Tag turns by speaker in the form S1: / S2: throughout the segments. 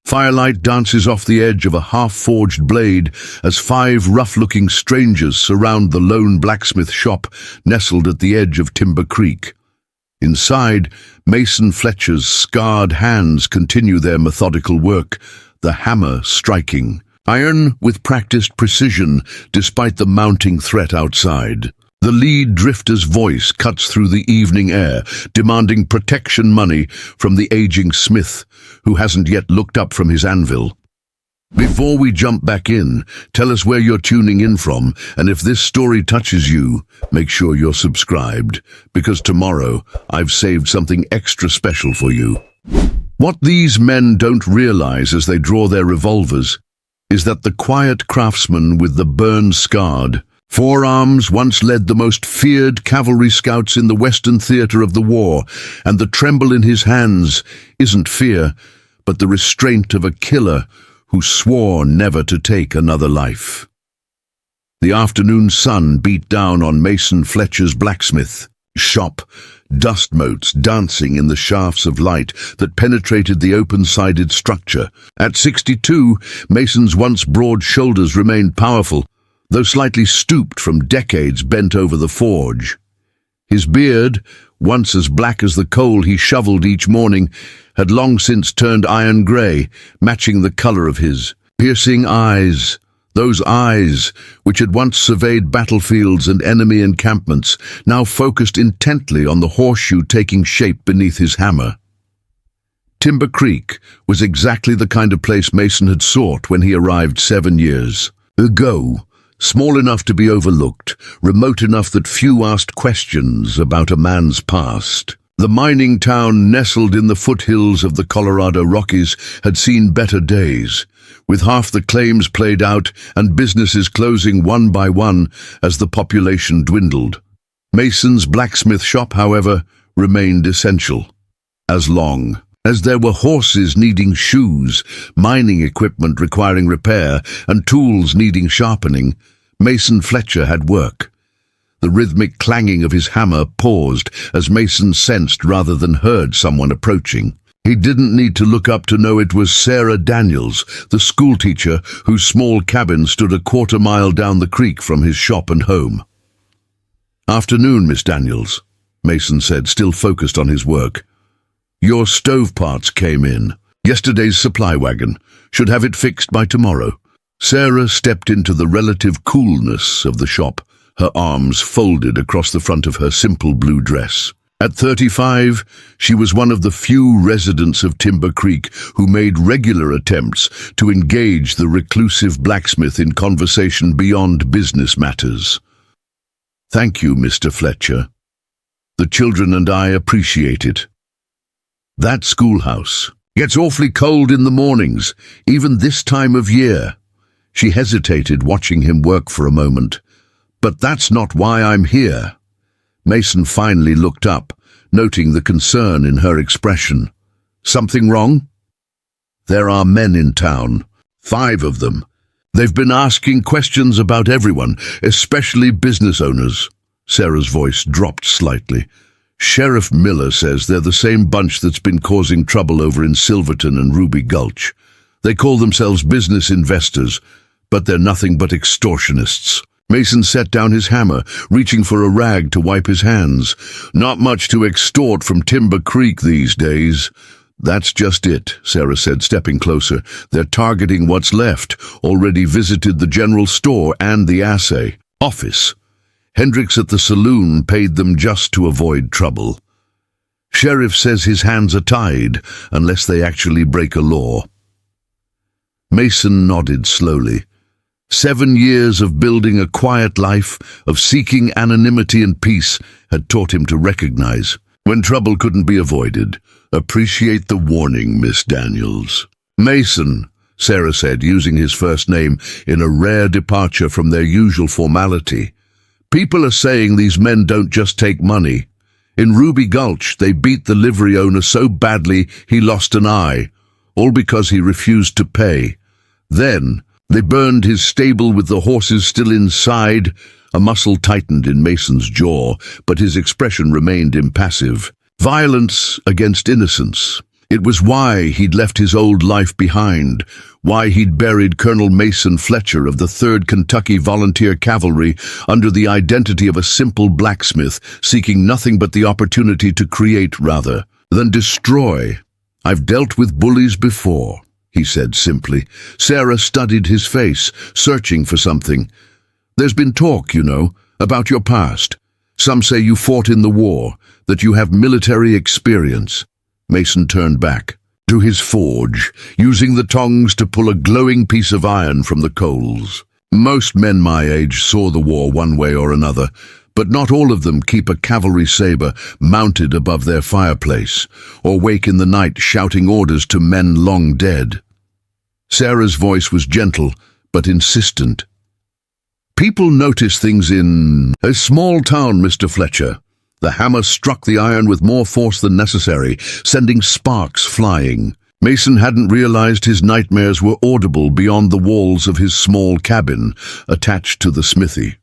S1: Firelight dances off the edge of a half-forged blade as 5 rough-looking strangers surround the lone blacksmith shop nestled at the edge of Timber Creek. Inside, Mason Fletcher's scarred hands continue their methodical work, the hammer striking iron with practiced precision despite the mounting threat outside. The lead drifter's voice cuts through the evening air, demanding protection money from the aging smith, who hasn't yet looked up from his anvil. Before we jump back in, tell us where you're tuning in from, and if this story touches you, make sure you're subscribed, because tomorrow I've saved something extra special for you. What these men don't realize as they draw their revolvers is that the quiet craftsman with the burn-scarred forearms once led the most feared cavalry scouts in the Western theater of the war, and the tremble in his hands isn't fear, but the restraint of a killer who swore never to take another life. The afternoon sun beat down on Mason Fletcher's blacksmith shop, dust motes dancing in the shafts of light that penetrated the open-sided structure. At 62, Mason's once broad shoulders remained powerful, though slightly stooped from decades bent over the forge. His beard, once as black as the coal he shoveled each morning, had long since turned iron grey, matching the colour of his piercing eyes. Those eyes, which had once surveyed battlefields and enemy encampments, now focused intently on the horseshoe taking shape beneath his hammer. Timber Creek was exactly the kind of place Mason had sought when he arrived 7 years ago. Small enough to be overlooked, remote enough that few asked questions about a man's past. The mining town nestled in the foothills of the Colorado Rockies had seen better days, with half the claims played out and businesses closing one by one as the population dwindled. Mason's blacksmith shop, however, remained essential. As long as there were horses needing shoes, mining equipment requiring repair, and tools needing sharpening, Mason Fletcher had work. The rhythmic clanging of his hammer paused as Mason sensed rather than heard someone approaching. He didn't need to look up to know it was Sarah Daniels, the schoolteacher whose small cabin stood a quarter-mile down the creek from his shop and home. "Afternoon, Miss Daniels," Mason said, still focused on his work. "Your stove parts came in. Yesterday's supply wagon. Should have it fixed by tomorrow." Sarah stepped into the relative coolness of the shop, her arms folded across the front of her simple blue dress. At 35, she was one of the few residents of Timber Creek who made regular attempts to engage the reclusive blacksmith in conversation beyond business matters. "Thank you, Mr. Fletcher. The children and I appreciate it. That schoolhouse gets awfully cold in the mornings, even this time of year." She hesitated, watching him work for a moment. "But that's not why I'm here." Mason finally looked up, noting the concern in her expression. "Something wrong?" "There are men in town, 5 of them. They've been asking questions about everyone, especially business owners." Sarah's voice dropped slightly. "Sheriff Miller says they're the same bunch that's been causing trouble over in Silverton and Ruby Gulch. They call themselves business investors, but they're nothing but extortionists." Mason set down his hammer, reaching for a rag to wipe his hands. "Not much to extort from Timber Creek these days." "That's just it," Sarah said, stepping closer. "They're targeting what's left. Already visited the general store and the assay office. Hendricks at the saloon paid them just to avoid trouble. Sheriff says his hands are tied unless they actually break a law." Mason nodded slowly. 7 years of building a quiet life, of seeking anonymity and peace, had taught him to recognize when trouble couldn't be avoided. "Appreciate the warning, Miss Daniels." "Mason," Sarah said, using his first name in a rare departure from their usual formality. "People are saying these men don't just take money. In Ruby Gulch, they beat the livery owner so badly he lost an eye, all because he refused to pay. Then they burned his stable with the horses still inside." A muscle tightened in Mason's jaw, but his expression remained impassive. "Violence against innocence. It was why he'd left his old life behind, why he'd buried Colonel Mason Fletcher of the 3rd Kentucky Volunteer Cavalry under the identity of a simple blacksmith seeking nothing but the opportunity to create rather than destroy. "I've dealt with bullies before," he said simply. Sarah studied his face, searching for something. "There's been talk, you know, about your past. Some say you fought in the war, that you have military experience." Mason turned back to his forge, using the tongs to pull a glowing piece of iron from the coals. "Most men my age saw the war one way or another, but not all of them keep a cavalry saber mounted above their fireplace, or wake in the night shouting orders to men long dead." Sarah's voice was gentle, but insistent. "People notice things in a small town, Mr. Fletcher." The hammer struck the iron with more force than necessary, sending sparks flying. Mason hadn't realized his nightmares were audible beyond the walls of his small cabin, attached to the smithy.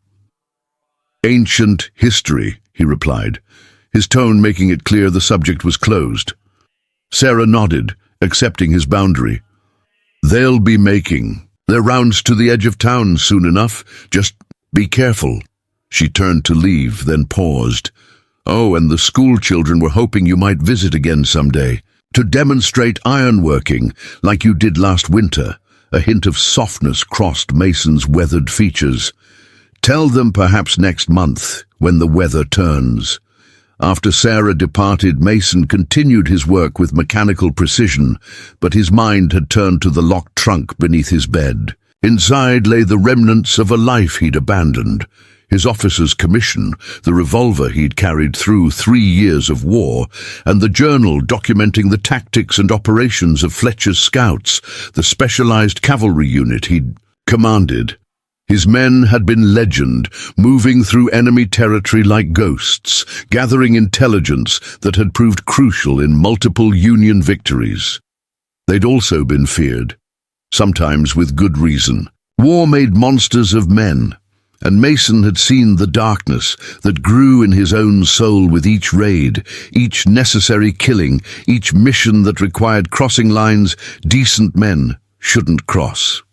S1: "Ancient history," he replied, his tone making it clear the subject was closed. Sarah nodded, accepting his boundary. "They'll be making their rounds to the edge of town soon enough. Just be careful." She turned to leave, then paused. "Oh, and the school children were hoping you might visit again someday, to demonstrate ironworking like you did last winter." A hint of softness crossed Mason's weathered features. "Tell them perhaps next month, when the weather turns." After Sarah departed, Mason continued his work with mechanical precision, but his mind had turned to the locked trunk beneath his bed. Inside lay the remnants of a life he'd abandoned. His officer's commission, the revolver he'd carried through 3 years of war, and the journal documenting the tactics and operations of Fletcher's Scouts, the specialized cavalry unit he'd commanded. His men had been legend, moving through enemy territory like ghosts, gathering intelligence that had proved crucial in multiple Union victories. They'd also been feared, sometimes with good reason. War made monsters of men, and Mason had seen the darkness that grew in his own soul with each raid, each necessary killing, each mission that required crossing lines decent men shouldn't cross.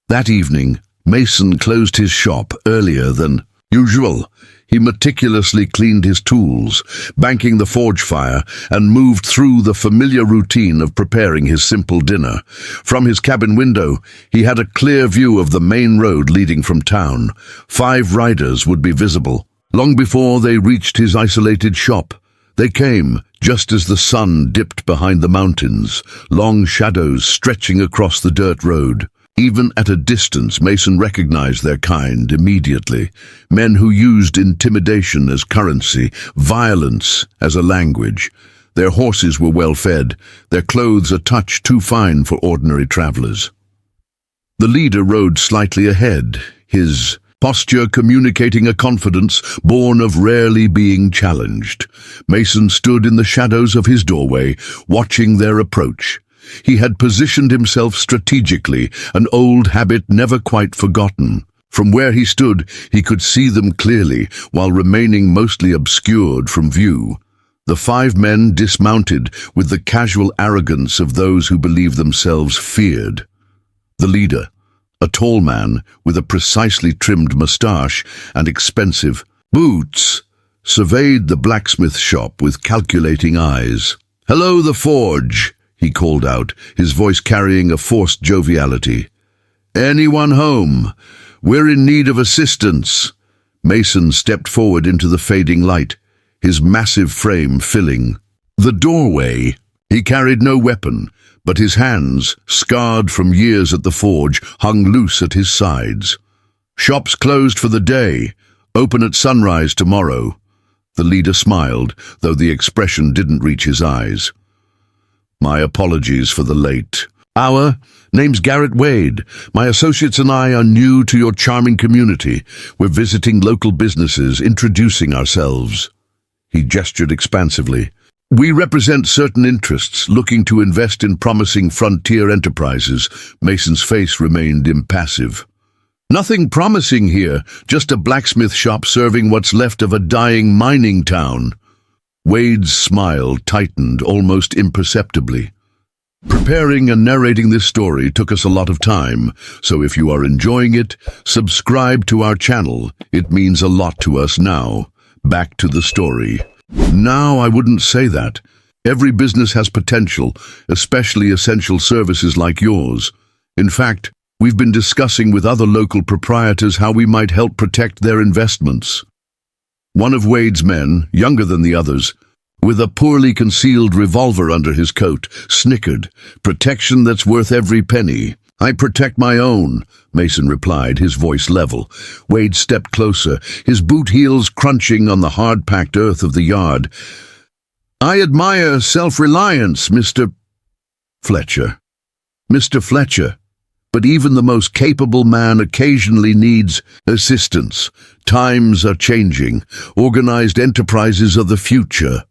S1: That evening, Mason closed his shop earlier than usual. He meticulously cleaned his tools, banking the forge fire, and moved through the familiar routine of preparing his simple dinner. From his cabin window, he had a clear view of the main road leading from town. 5 riders would be visible. Long before they reached his isolated shop, they came just as the sun dipped behind the mountains, long shadows stretching across the dirt road. Even at a distance, Mason recognized their kind immediately. Men who used intimidation as currency, violence as a language. Their horses were well fed, their clothes a touch too fine for ordinary travelers. The leader rode slightly ahead, his posture communicating a confidence born of rarely being challenged. Mason stood in the shadows of his doorway, watching their approach. He had positioned himself strategically, an old habit never quite forgotten. From where he stood, he could see them clearly, while remaining mostly obscured from view. The 5 men dismounted with the casual arrogance of those who believe themselves feared. The leader, a tall man with a precisely trimmed mustache and expensive boots, surveyed the blacksmith shop with calculating eyes. "Hello, the forge," he called out, his voice carrying a forced joviality. "Anyone home? We're in need of assistance." Mason stepped forward into the fading light, his massive frame filling the doorway. He carried no weapon, but his hands, scarred from years at the forge, hung loose at his sides. "Shop's closed for the day. Open at sunrise tomorrow." The leader smiled, though the expression didn't reach his eyes. "My apologies for the late hour. Name's Garrett Wade. My associates and I are new to your charming community. We're visiting local businesses, introducing ourselves." He gestured expansively. "We represent certain interests, looking to invest in promising frontier enterprises." Mason's face remained impassive. "Nothing promising here, just a blacksmith shop serving what's left of a dying mining town." Wade's smile tightened almost imperceptibly. Preparing and narrating this story took us a lot of time, so if you are enjoying it, subscribe to our channel. It means a lot to us now. Back to the story. Now, I wouldn't say that. Every business has potential, especially essential services like yours. In fact, we've been discussing with other local proprietors how we might help protect their investments. One of Wade's men, younger than the others, with a poorly concealed revolver under his coat, snickered. "Protection that's worth every penny." "I protect my own," Mason replied, his voice level. Wade stepped closer, his boot heels crunching on the hard-packed earth of the yard. "I admire self-reliance, Mr. Fletcher." "Mr. Fletcher, but even the most capable man occasionally needs assistance. Times are changing. Organized enterprises are the future."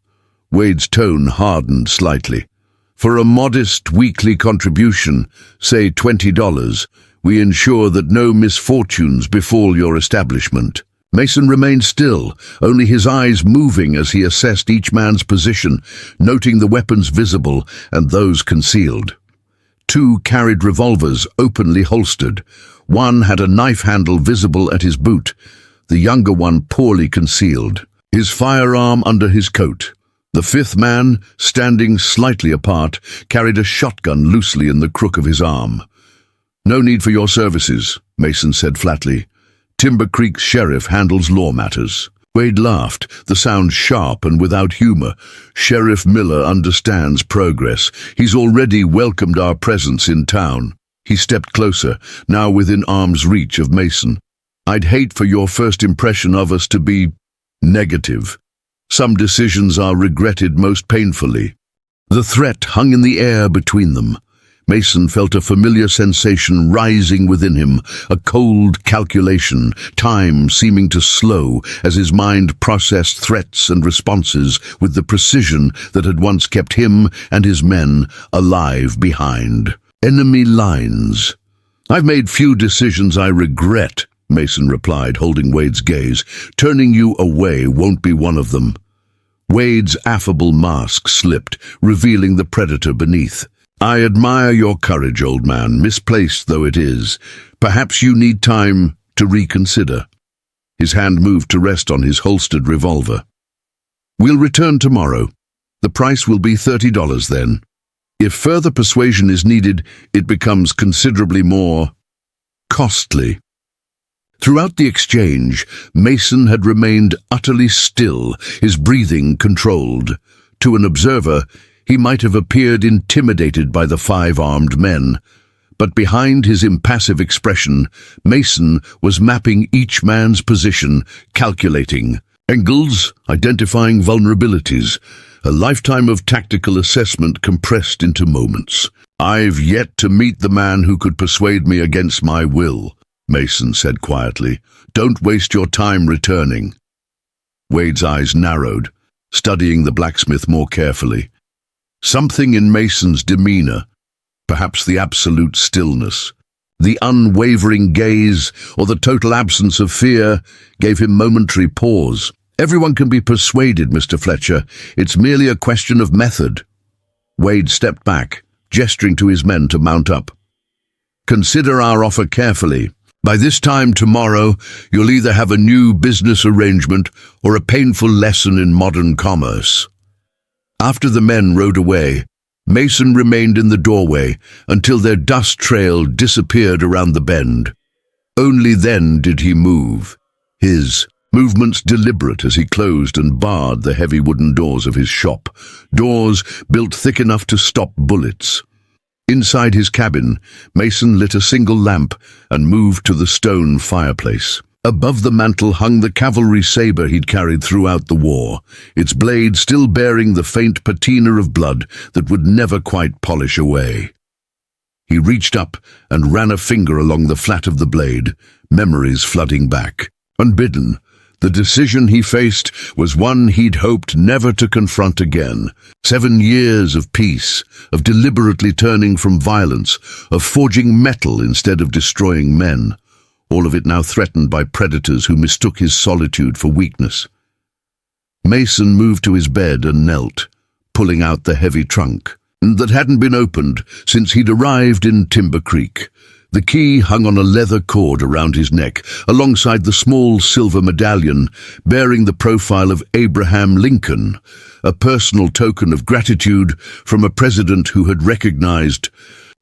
S1: Wade's tone hardened slightly. "For a modest weekly contribution, say $20, we ensure that no misfortunes befall your establishment." Mason remained still, only his eyes moving as he assessed each man's position, noting the weapons visible and those concealed. Two carried revolvers openly holstered. One had a knife handle visible at his boot, the younger one poorly concealed, his firearm under his coat. The fifth man, standing slightly apart, carried a shotgun loosely in the crook of his arm. "No need for your services," Mason said flatly. "Timber Creek's sheriff handles law matters." Wade laughed, the sound sharp and without humor. "Sheriff Miller understands progress. He's already welcomed our presence in town." He stepped closer, now within arm's reach of Mason. "I'd hate for your first impression of us to be negative. Some decisions are regretted most painfully." The threat hung in the air between them. Mason felt a familiar sensation rising within him, a cold calculation, time seeming to slow as his mind processed threats and responses with the precision that had once kept him and his men alive behind enemy lines. "I've made few decisions I regret," Mason replied, holding Wade's gaze. "Turning you away won't be one of them." Wade's affable mask slipped, revealing the predator beneath. "I admire your courage, old man, misplaced though it is. Perhaps you need time to reconsider." His hand moved to rest on his holstered revolver. "We'll return tomorrow. The price will be $30 then. If further persuasion is needed, it becomes considerably more costly." Throughout the exchange, Mason had remained utterly still, his breathing controlled. To an observer, he might have appeared intimidated by the five-armed men. But behind his impassive expression, Mason was mapping each man's position, calculating angles, identifying vulnerabilities, a lifetime of tactical assessment compressed into moments. "I've yet to meet the man who could persuade me against my will," Mason said quietly. "Don't waste your time returning." Wade's eyes narrowed, studying the blacksmith more carefully. Something in Mason's demeanor, perhaps the absolute stillness, the unwavering gaze, or the total absence of fear, gave him momentary pause. "Everyone can be persuaded, Mr. Fletcher. It's merely a question of method." Wade stepped back, gesturing to his men to mount up. "Consider our offer carefully. By this time tomorrow, you'll either have a new business arrangement or a painful lesson in modern commerce." After the men rode away, Mason remained in the doorway until their dust trail disappeared around the bend. Only then did he move, his movements deliberate as he closed and barred the heavy wooden doors of his shop, doors built thick enough to stop bullets. Inside his cabin, Mason lit a single lamp and moved to the stone fireplace. Above the mantel hung the cavalry saber he'd carried throughout the war, its blade still bearing the faint patina of blood that would never quite polish away. He reached up and ran a finger along the flat of the blade, memories flooding back. Unbidden, the decision he faced was one he'd hoped never to confront again. 7 years of peace, of deliberately turning from violence, of forging metal instead of destroying men, all of it now threatened by predators who mistook his solitude for weakness. Mason moved to his bed and knelt, pulling out the heavy trunk that hadn't been opened since he'd arrived in Timber Creek. The key hung on a leather cord around his neck, alongside the small silver medallion bearing the profile of Abraham Lincoln, a personal token of gratitude from a president who had recognized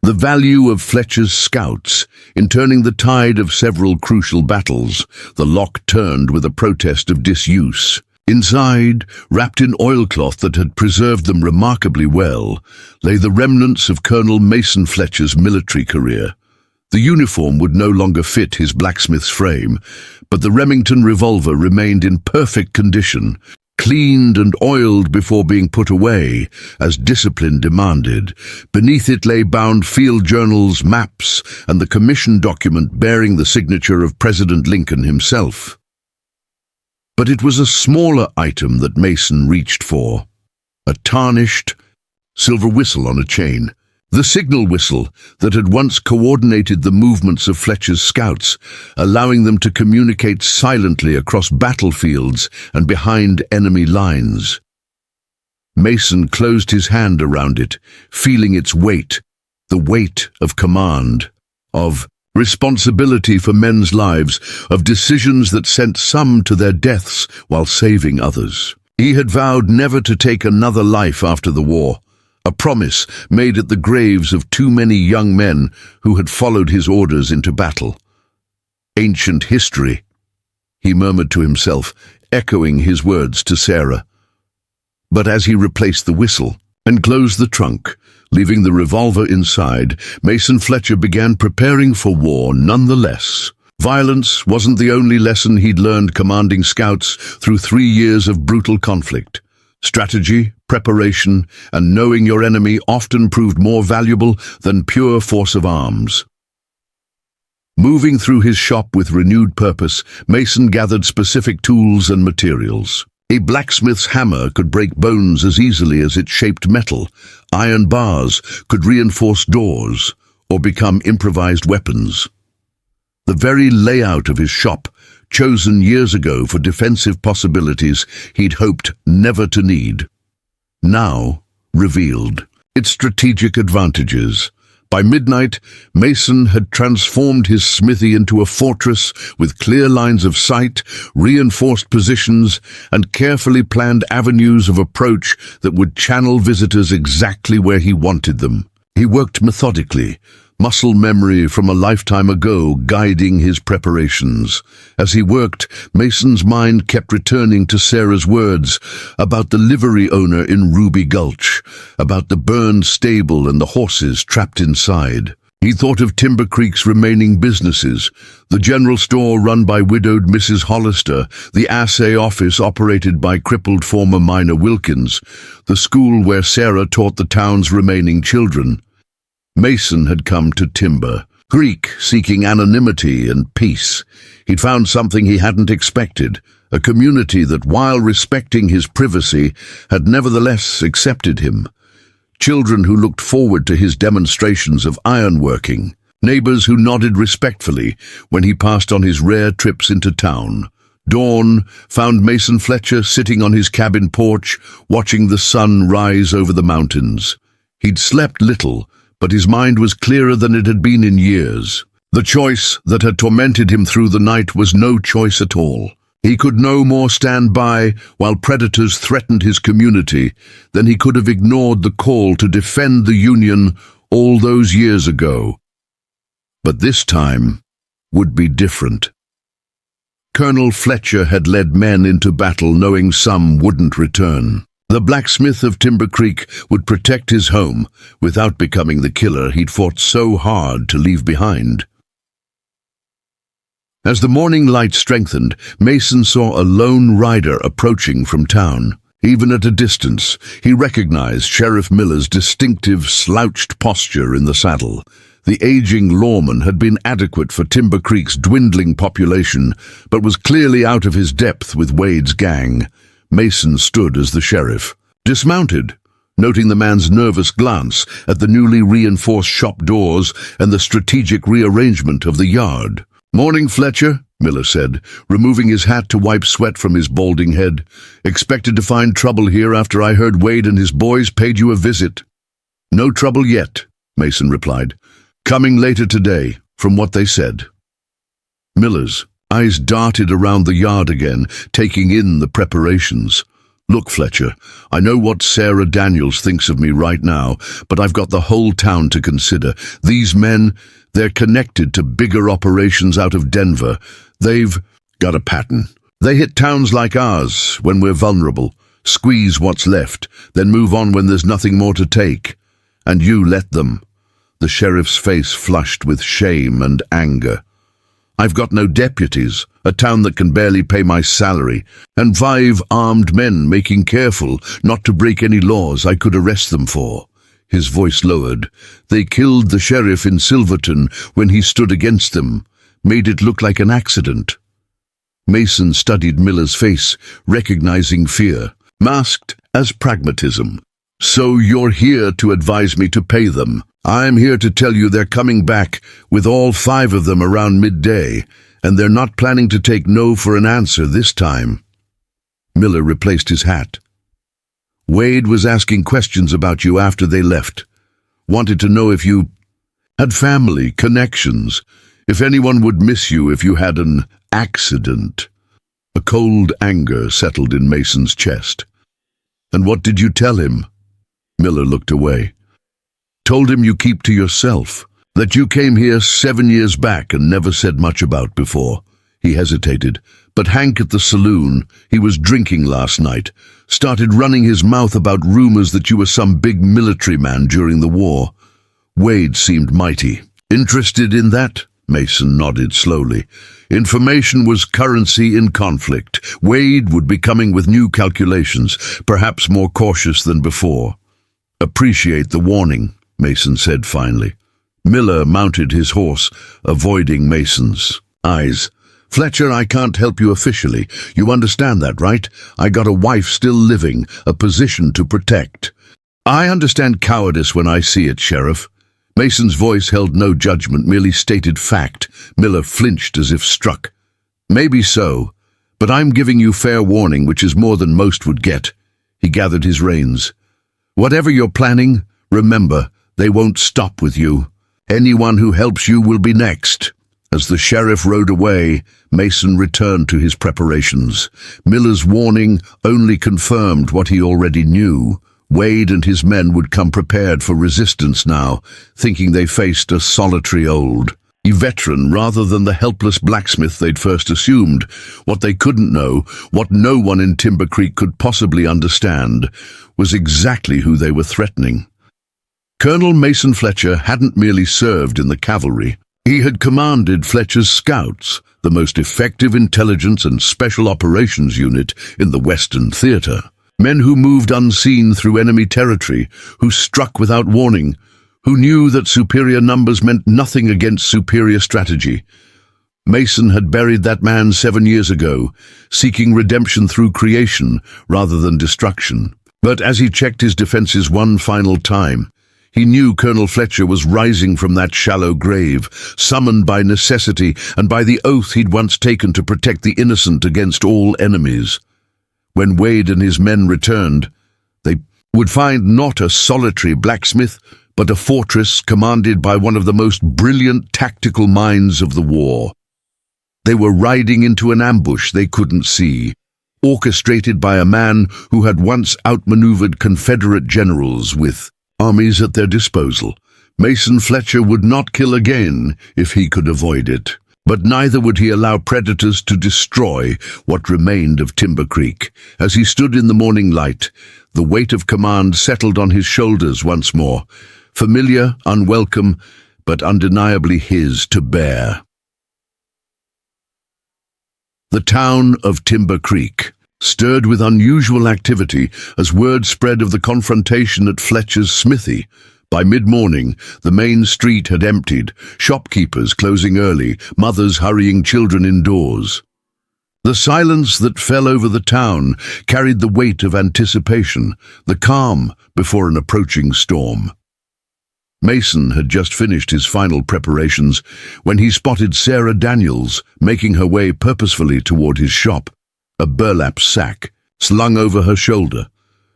S1: the value of Fletcher's scouts in turning the tide of several crucial battles. The lock turned with a protest of disuse. Inside, wrapped in oilcloth that had preserved them remarkably well, lay the remnants of Colonel Mason Fletcher's military career. The uniform would no longer fit his blacksmith's frame, but the Remington revolver remained in perfect condition, cleaned and oiled before being put away, as discipline demanded. Beneath it lay bound field journals, maps, and the commission document bearing the signature of President Lincoln himself. But it was a smaller item that Mason reached for, a tarnished silver whistle on a chain. The signal whistle that had once coordinated the movements of Fletcher's scouts, allowing them to communicate silently across battlefields and behind enemy lines. Mason closed his hand around it, feeling its weight, the weight of command, of responsibility for men's lives, of decisions that sent some to their deaths while saving others. He had vowed never to take another life after the war, a promise made at the graves of too many young men who had followed his orders into battle. Ancient history, he murmured to himself, echoing his words to Sarah. But as he replaced the whistle and closed the trunk, leaving the revolver inside, Mason Fletcher began preparing for war nonetheless. Violence wasn't the only lesson he'd learned commanding scouts through 3 years of brutal conflict. Strategy, preparation, and knowing your enemy often proved more valuable than pure force of arms. Moving through his shop with renewed purpose, Mason gathered specific tools and materials. A blacksmith's hammer could break bones as easily as it shaped metal. Iron bars could reinforce doors or become improvised weapons. The very layout of his shop, chosen years ago for defensive possibilities he'd hoped never to need, now revealed its strategic advantages. By midnight, Mason had transformed his smithy into a fortress with clear lines of sight, reinforced positions, and carefully planned avenues of approach that would channel visitors exactly where he wanted them. He worked methodically, muscle memory from a lifetime ago guiding his preparations. As he worked, Mason's mind kept returning to Sarah's words about the livery owner in Ruby Gulch, about the burned stable and the horses trapped inside. He thought of Timber Creek's remaining businesses, the general store run by widowed Mrs. Hollister, the assay office operated by crippled former miner Wilkins, the school where Sarah taught the town's remaining children. Mason had come to Timber Creek seeking anonymity and peace. He'd found something he hadn't expected, a community that, while respecting his privacy, had nevertheless accepted him. Children who looked forward to his demonstrations of ironworking, neighbors who nodded respectfully when he passed on his rare trips into town. Dawn found Mason Fletcher sitting on his cabin porch, watching the sun rise over the mountains. He'd slept little, but his mind was clearer than it had been in years. The choice that had tormented him through the night was no choice at all. He could no more stand by while predators threatened his community than he could have ignored the call to defend the Union all those years ago. But this time would be different. Colonel Fletcher had led men into battle knowing some wouldn't return. The blacksmith of Timber Creek would protect his home without becoming the killer he'd fought so hard to leave behind. As the morning light strengthened, Mason saw a lone rider approaching from town. Even at a distance, he recognized Sheriff Miller's distinctive slouched posture in the saddle. The aging lawman had been adequate for Timber Creek's dwindling population, but was clearly out of his depth with Wade's gang. Mason stood as the sheriff, dismounted, noting the man's nervous glance at the newly reinforced shop doors and the strategic rearrangement of the yard. "Morning, Fletcher," Miller said, removing his hat to wipe sweat from his balding head. Expected to find trouble here after I heard Wade and his boys paid you a visit. No trouble yet, Mason replied. Coming later today, from what they said. Miller's eyes darted around the yard again, taking in the preparations. Look, Fletcher, I know what Sarah Daniels thinks of me right now, but I've got the whole town to consider. These men, they're connected to bigger operations out of Denver. They've got a pattern. They hit towns like ours when we're vulnerable, squeeze what's left, then move on when there's nothing more to take. And you let them. The sheriff's face flushed with shame and anger. I've got no deputies, a town that can barely pay my salary, and 5 armed men making careful not to break any laws I could arrest them for. His voice lowered. They killed the sheriff in Silverton when he stood against them, made it look like an accident. Mason studied Miller's face, recognizing fear, masked as pragmatism. So you're here to advise me to pay them. I'm here to tell you they're coming back with all 5 of them around midday, and they're not planning to take no for an answer this time. Miller replaced his hat. Wade was asking questions about you after they left. Wanted to know if you had family, connections, if anyone would miss you if you had an accident. A cold anger settled in Mason's chest. And what did you tell him? Miller looked away. Told him you keep to yourself, that you came here 7 years back and never said much about before. He hesitated, but Hank at the saloon, he was drinking last night, started running his mouth about rumors that you were some big military man during the war. Wade seemed mighty. Interested in that? Mason nodded slowly. Information was currency in conflict. Wade would be coming with new calculations, perhaps more cautious than before. Appreciate the warning, Mason said finally. Miller mounted his horse, avoiding Mason's eyes. Fletcher, I can't help you officially. You understand that, right? I got a wife still living, a position to protect. I understand cowardice when I see it, Sheriff. Mason's voice held no judgment, merely stated fact. Miller flinched as if struck. Maybe so, but I'm giving you fair warning, which is more than most would get. He gathered his reins. Whatever you're planning, remember, they won't stop with you. Anyone who helps you will be next. As the sheriff rode away, Mason returned to his preparations. Miller's warning only confirmed what he already knew. Wade and his men would come prepared for resistance now, thinking they faced a solitary old veteran rather than the helpless blacksmith they'd first assumed. What they couldn't know, what no one in Timber Creek could possibly understand, was exactly who they were threatening. Colonel Mason Fletcher hadn't merely served in the cavalry. He had commanded Fletcher's Scouts, the most effective intelligence and special operations unit in the Western Theater. Men who moved unseen through enemy territory, who struck without warning, who knew that superior numbers meant nothing against superior strategy. Mason had buried that man 7 years ago, seeking redemption through creation rather than destruction. But as he checked his defenses one final time, he knew Colonel Fletcher was rising from that shallow grave, summoned by necessity and by the oath he'd once taken to protect the innocent against all enemies. When Wade and his men returned, they would find not a solitary blacksmith, but a fortress commanded by one of the most brilliant tactical minds of the war. They were riding into an ambush they couldn't see, orchestrated by a man who had once outmaneuvered Confederate generals with armies at their disposal. Mason Fletcher would not kill again if he could avoid it, but neither would he allow predators to destroy what remained of Timber Creek. As he stood in the morning light, the weight of command settled on his shoulders once more, familiar, unwelcome, but undeniably his to bear. The town of Timber Creek stirred with unusual activity as word spread of the confrontation at Fletcher's smithy. By mid-morning, the main street had emptied, shopkeepers closing early, mothers hurrying children indoors. The silence that fell over the town carried the weight of anticipation, the calm before an approaching storm. Mason had just finished his final preparations when he spotted Sarah Daniels making her way purposefully toward his shop, a burlap sack slung over her shoulder.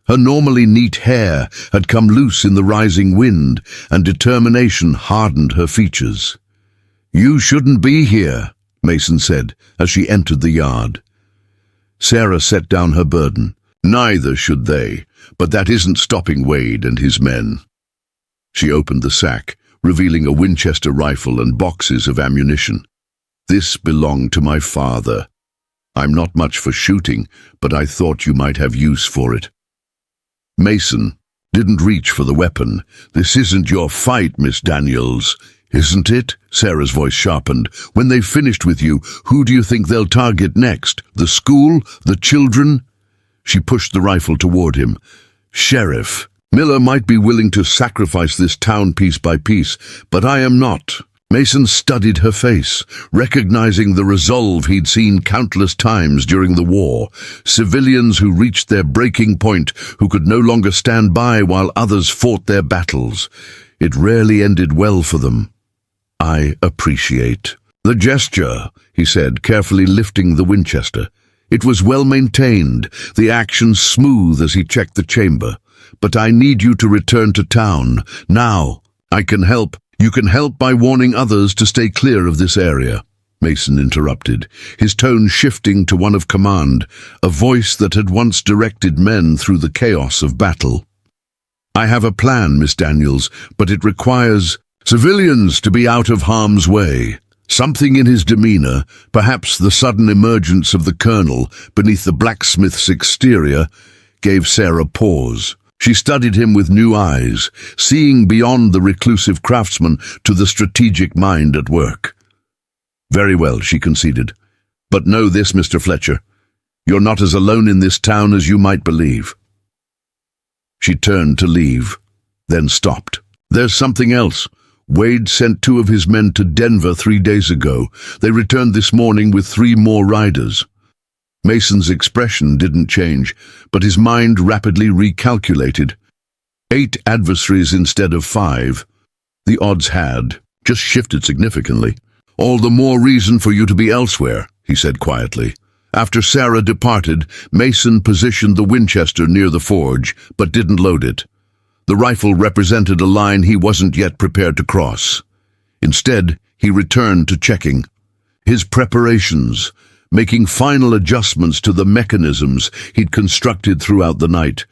S1: Her normally neat hair had come loose in the rising wind, and determination hardened her features. "You shouldn't be here," Mason said as she entered the yard. Sarah set down her burden. "Neither should they, but that isn't stopping Wade and his men." She opened the sack, revealing a Winchester rifle and boxes of ammunition. "This belonged to my father. I'm not much for shooting, but I thought you might have use for it." Mason didn't reach for the weapon. "This isn't your fight, Miss Daniels." "Isn't it?" Sarah's voice sharpened. "When they've finished with you, who do you think they'll target next? The school? The children?" She pushed the rifle toward him. "Sheriff, Miller might be willing to sacrifice this town piece by piece, but I am not." Mason studied her face, recognizing the resolve he'd seen countless times during the war. Civilians who reached their breaking point, who could no longer stand by while others fought their battles. It rarely ended well for them. "I appreciate the gesture," he said, carefully lifting the Winchester. It was well maintained, the action smooth as he checked the chamber. "But I need you to return to town. Now. I can help. You can help by warning others to stay clear of this area." Mason interrupted, his tone shifting to one of command, a voice that had once directed men through the chaos of battle. "I have a plan, Miss Daniels, but it requires civilians to be out of harm's way." Something in his demeanor, perhaps the sudden emergence of the colonel beneath the blacksmith's exterior, gave Sarah pause. She studied him with new eyes, seeing beyond the reclusive craftsman to the strategic mind at work. "Very well," she conceded. "But know this, Mr. Fletcher. You're not as alone in this town as you might believe." She turned to leave, then stopped. "There's something else. Wade sent 2 of his men to Denver 3 days ago. They returned this morning with 3 more riders." Mason's expression didn't change, but his mind rapidly recalculated. 8 adversaries instead of 5. The odds had just shifted significantly. "All the more reason for you to be elsewhere," he said quietly. After Sarah departed, Mason positioned the Winchester near the forge, but didn't load it. The rifle represented a line he wasn't yet prepared to cross. Instead, he returned to checking his preparations, making final adjustments to the mechanisms he'd constructed throughout the night.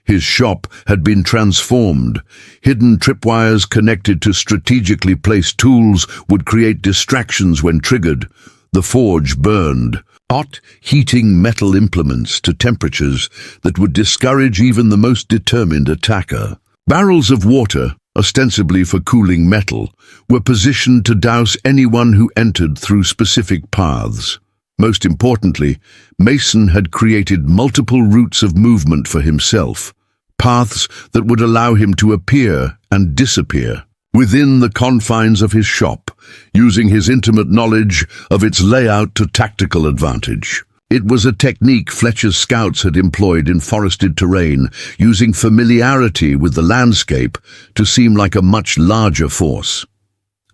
S1: His shop had been transformed. Hidden tripwires connected to strategically placed tools would create distractions when triggered. The forge burned, hot, heating metal implements to temperatures that would discourage even the most determined attacker. Barrels of water, ostensibly for cooling metal, were positioned to douse anyone who entered through specific paths. Most importantly, Mason had created multiple routes of movement for himself, paths that would allow him to appear and disappear within the confines of his shop, using his intimate knowledge of its layout to tactical advantage. It was a technique Fletcher's scouts had employed in forested terrain, using familiarity with the landscape to seem like a much larger force.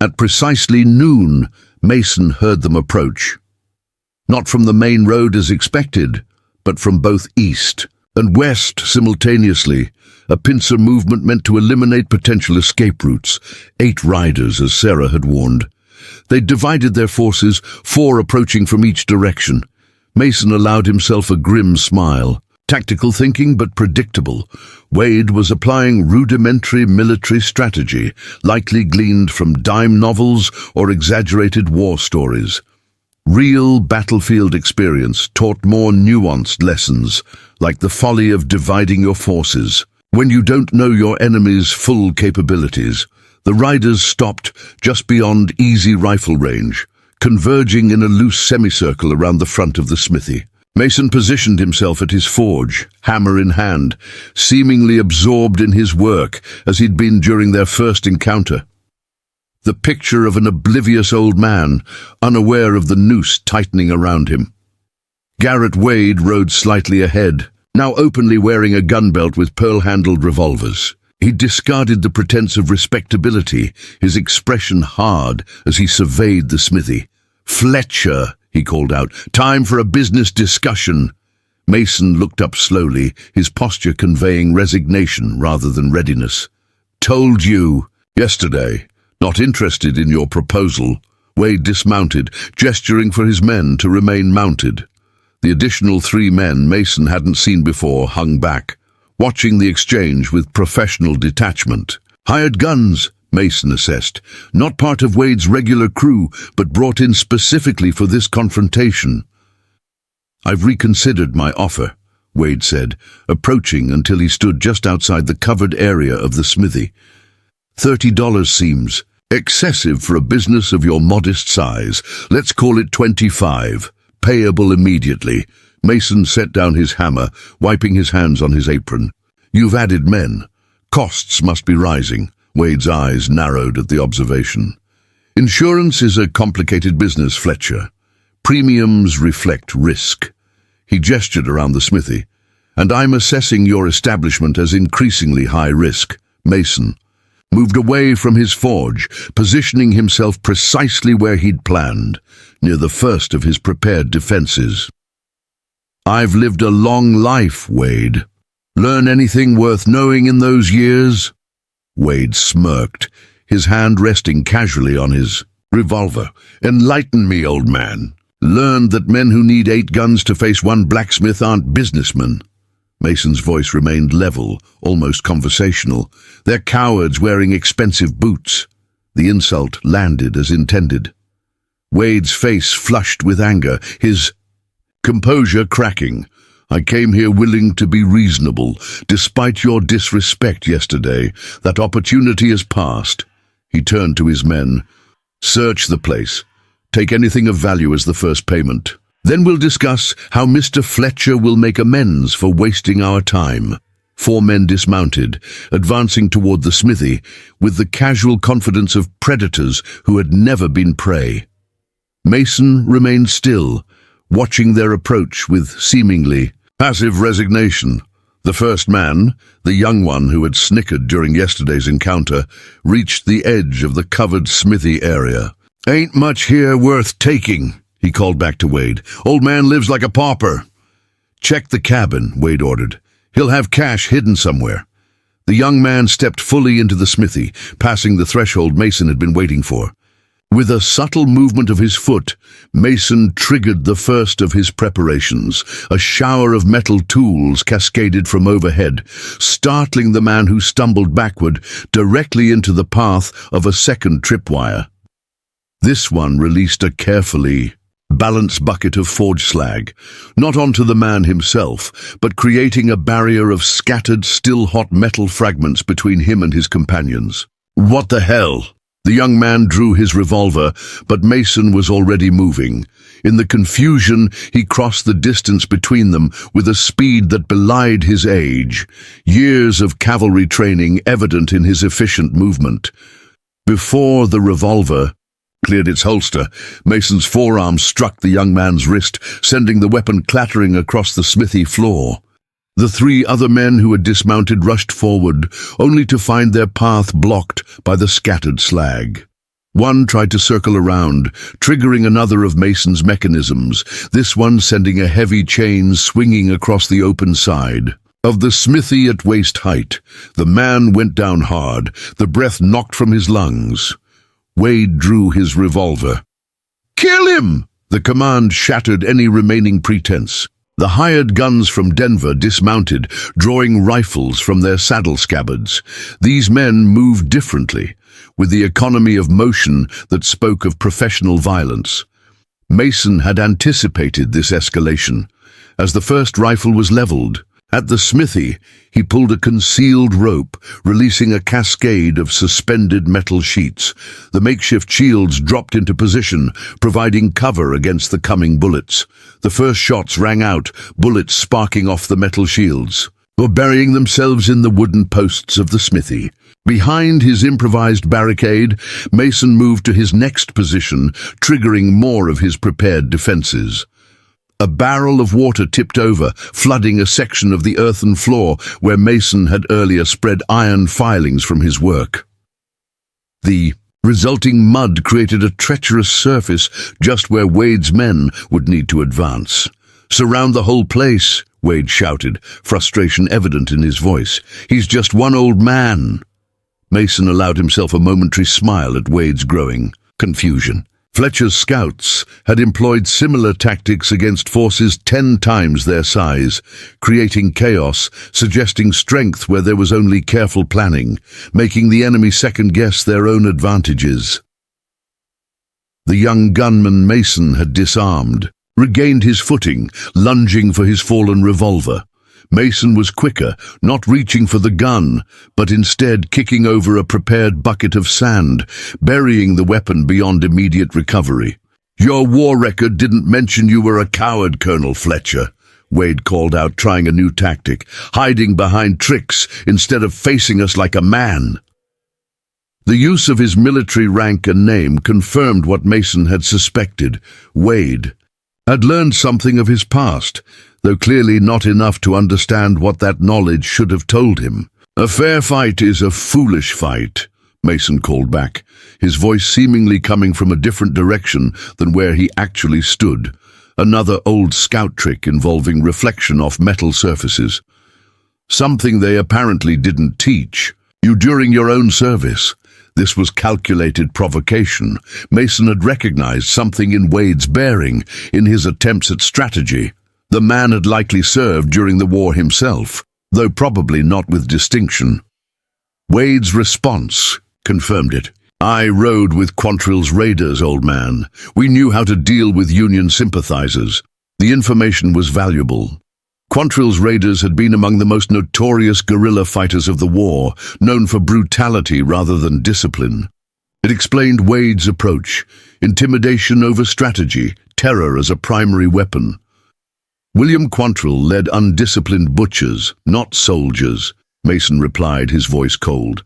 S1: At precisely noon, Mason heard them approach. Not from the main road as expected, but from both east and west simultaneously, a pincer movement meant to eliminate potential escape routes. 8 riders, as Sarah had warned. They divided their forces, 4 approaching from each direction. Mason allowed himself a grim smile. Tactical thinking, but predictable. Wade was applying rudimentary military strategy, likely gleaned from dime novels or exaggerated war stories. Real battlefield experience taught more nuanced lessons, like the folly of dividing your forces. When you don't know your enemy's full capabilities, the riders stopped just beyond easy rifle range, converging in a loose semicircle around the front of the smithy. Mason positioned himself at his forge, hammer in hand, seemingly absorbed in his work as he'd been during their first encounter. The picture of an oblivious old man, unaware of the noose tightening around him. Garrett Wade rode slightly ahead, now openly wearing a gun belt with pearl-handled revolvers. He discarded the pretense of respectability, his expression hard as he surveyed the smithy. "Fletcher," he called out, "time for a business discussion." Mason looked up slowly, his posture conveying resignation rather than readiness. "Told you yesterday, not interested in your proposal." Wade dismounted, gesturing for his men to remain mounted. The additional 3 men Mason hadn't seen before hung back, watching the exchange with professional detachment. "Hired guns," Mason assessed, "not part of Wade's regular crew, but brought in specifically for this confrontation." "I've reconsidered my offer," Wade said, approaching until he stood just outside the covered area of the smithy. $30 seems excessive for a business of your modest size. Let's call it 25, payable immediately." Mason set down his hammer, wiping his hands on his apron. "You've added men. Costs must be rising." Wade's eyes narrowed at the observation. "Insurance is a complicated business, Fletcher. Premiums reflect risk." He gestured around the smithy. "And I'm assessing your establishment as increasingly high risk." Mason moved away from his forge, positioning himself precisely where he'd planned, near the first of his prepared defenses. "I've lived a long life, Wade. Learn anything worth knowing in those years?" Wade smirked, his hand resting casually on his revolver. "Enlighten me, old man." "Learned that men who need 8 guns to face 1 blacksmith aren't businessmen." Mason's voice remained level, almost conversational. "They're cowards wearing expensive boots." The insult landed as intended. Wade's face flushed with anger, his composure cracking. "I came here willing to be reasonable. Despite your disrespect yesterday, that opportunity has passed." He turned to his men. "Search the place. Take anything of value as the first payment. Then we'll discuss how Mr. Fletcher will make amends for wasting our time." 4 men dismounted, advancing toward the smithy with the casual confidence of predators who had never been prey. Mason remained still, watching their approach with seemingly passive resignation. The first man, the young one who had snickered during yesterday's encounter, reached the edge of the covered smithy area. "Ain't much here worth taking," he called back to Wade. "Old man lives like a pauper." "Check the cabin," Wade ordered. "He'll have cash hidden somewhere." The young man stepped fully into the smithy, passing the threshold Mason had been waiting for. With a subtle movement of his foot, Mason triggered the first of his preparations. A shower of metal tools cascaded from overhead, startling the man who stumbled backward directly into the path of a second tripwire. This one released a carefully balanced bucket of forge slag, not onto the man himself, but creating a barrier of scattered, still-hot metal fragments between him and his companions. "What the hell?" The young man drew his revolver, but Mason was already moving. In the confusion, he crossed the distance between them with a speed that belied his age, years of cavalry training evident in his efficient movement. Before the revolver cleared its holster, Mason's forearm struck the young man's wrist, sending the weapon clattering across the smithy floor. The 3 other men who had dismounted rushed forward, only to find their path blocked by the scattered slag. One tried to circle around, triggering another of Mason's mechanisms, this one sending a heavy chain swinging across the open side. Of the smithy at waist height, the man went down hard, the breath knocked from his lungs. Wade drew his revolver. "Kill him!" The command shattered any remaining pretense. The hired guns from Denver dismounted, drawing rifles from their saddle scabbards. These men moved differently, with the economy of motion that spoke of professional violence. Mason had anticipated this escalation. As the first rifle was leveled, at the smithy, he pulled a concealed rope, releasing a cascade of suspended metal sheets. The makeshift shields dropped into position, providing cover against the coming bullets. The first shots rang out, bullets sparking off the metal shields, or burying themselves in the wooden posts of the smithy. Behind his improvised barricade, Mason moved to his next position, triggering more of his prepared defenses. A barrel of water tipped over, flooding a section of the earthen floor where Mason had earlier spread iron filings from his work. The resulting mud created a treacherous surface just where Wade's men would need to advance. "Surround the whole place," Wade shouted, frustration evident in his voice. "He's just one old man." Mason allowed himself a momentary smile at Wade's growing confusion. Fletcher's scouts had employed similar tactics against forces 10 times their size, creating chaos, suggesting strength where there was only careful planning, making the enemy second-guess their own advantages. The young gunman Mason had disarmed, regained his footing, lunging for his fallen revolver. Mason was quicker, not reaching for the gun, but instead kicking over a prepared bucket of sand, burying the weapon beyond immediate recovery. "Your war record didn't mention you were a coward, Colonel Fletcher," Wade called out, trying a new tactic, "hiding behind tricks instead of facing us like a man." The use of his military rank and name confirmed what Mason had suspected. Wade had learned something of his past, though clearly not enough to understand what that knowledge should have told him. "A fair fight is a foolish fight," Mason called back, his voice seemingly coming from a different direction than where he actually stood. Another old scout trick involving reflection off metal surfaces. Something they apparently didn't teach you during your own service. This was calculated provocation. Mason had recognized something in Wade's bearing, in his attempts at strategy. The man had likely served during the war himself, though probably not with distinction. Wade's response confirmed it. "I rode with Quantrill's raiders, old man. We knew how to deal with Union sympathizers. The information was valuable. Quantrill's raiders had been among the most notorious guerrilla fighters of the war, known for brutality rather than discipline." It explained Wade's approach: intimidation over strategy, terror as a primary weapon. "William Quantrill led undisciplined butchers, not soldiers," Mason replied, his voice cold.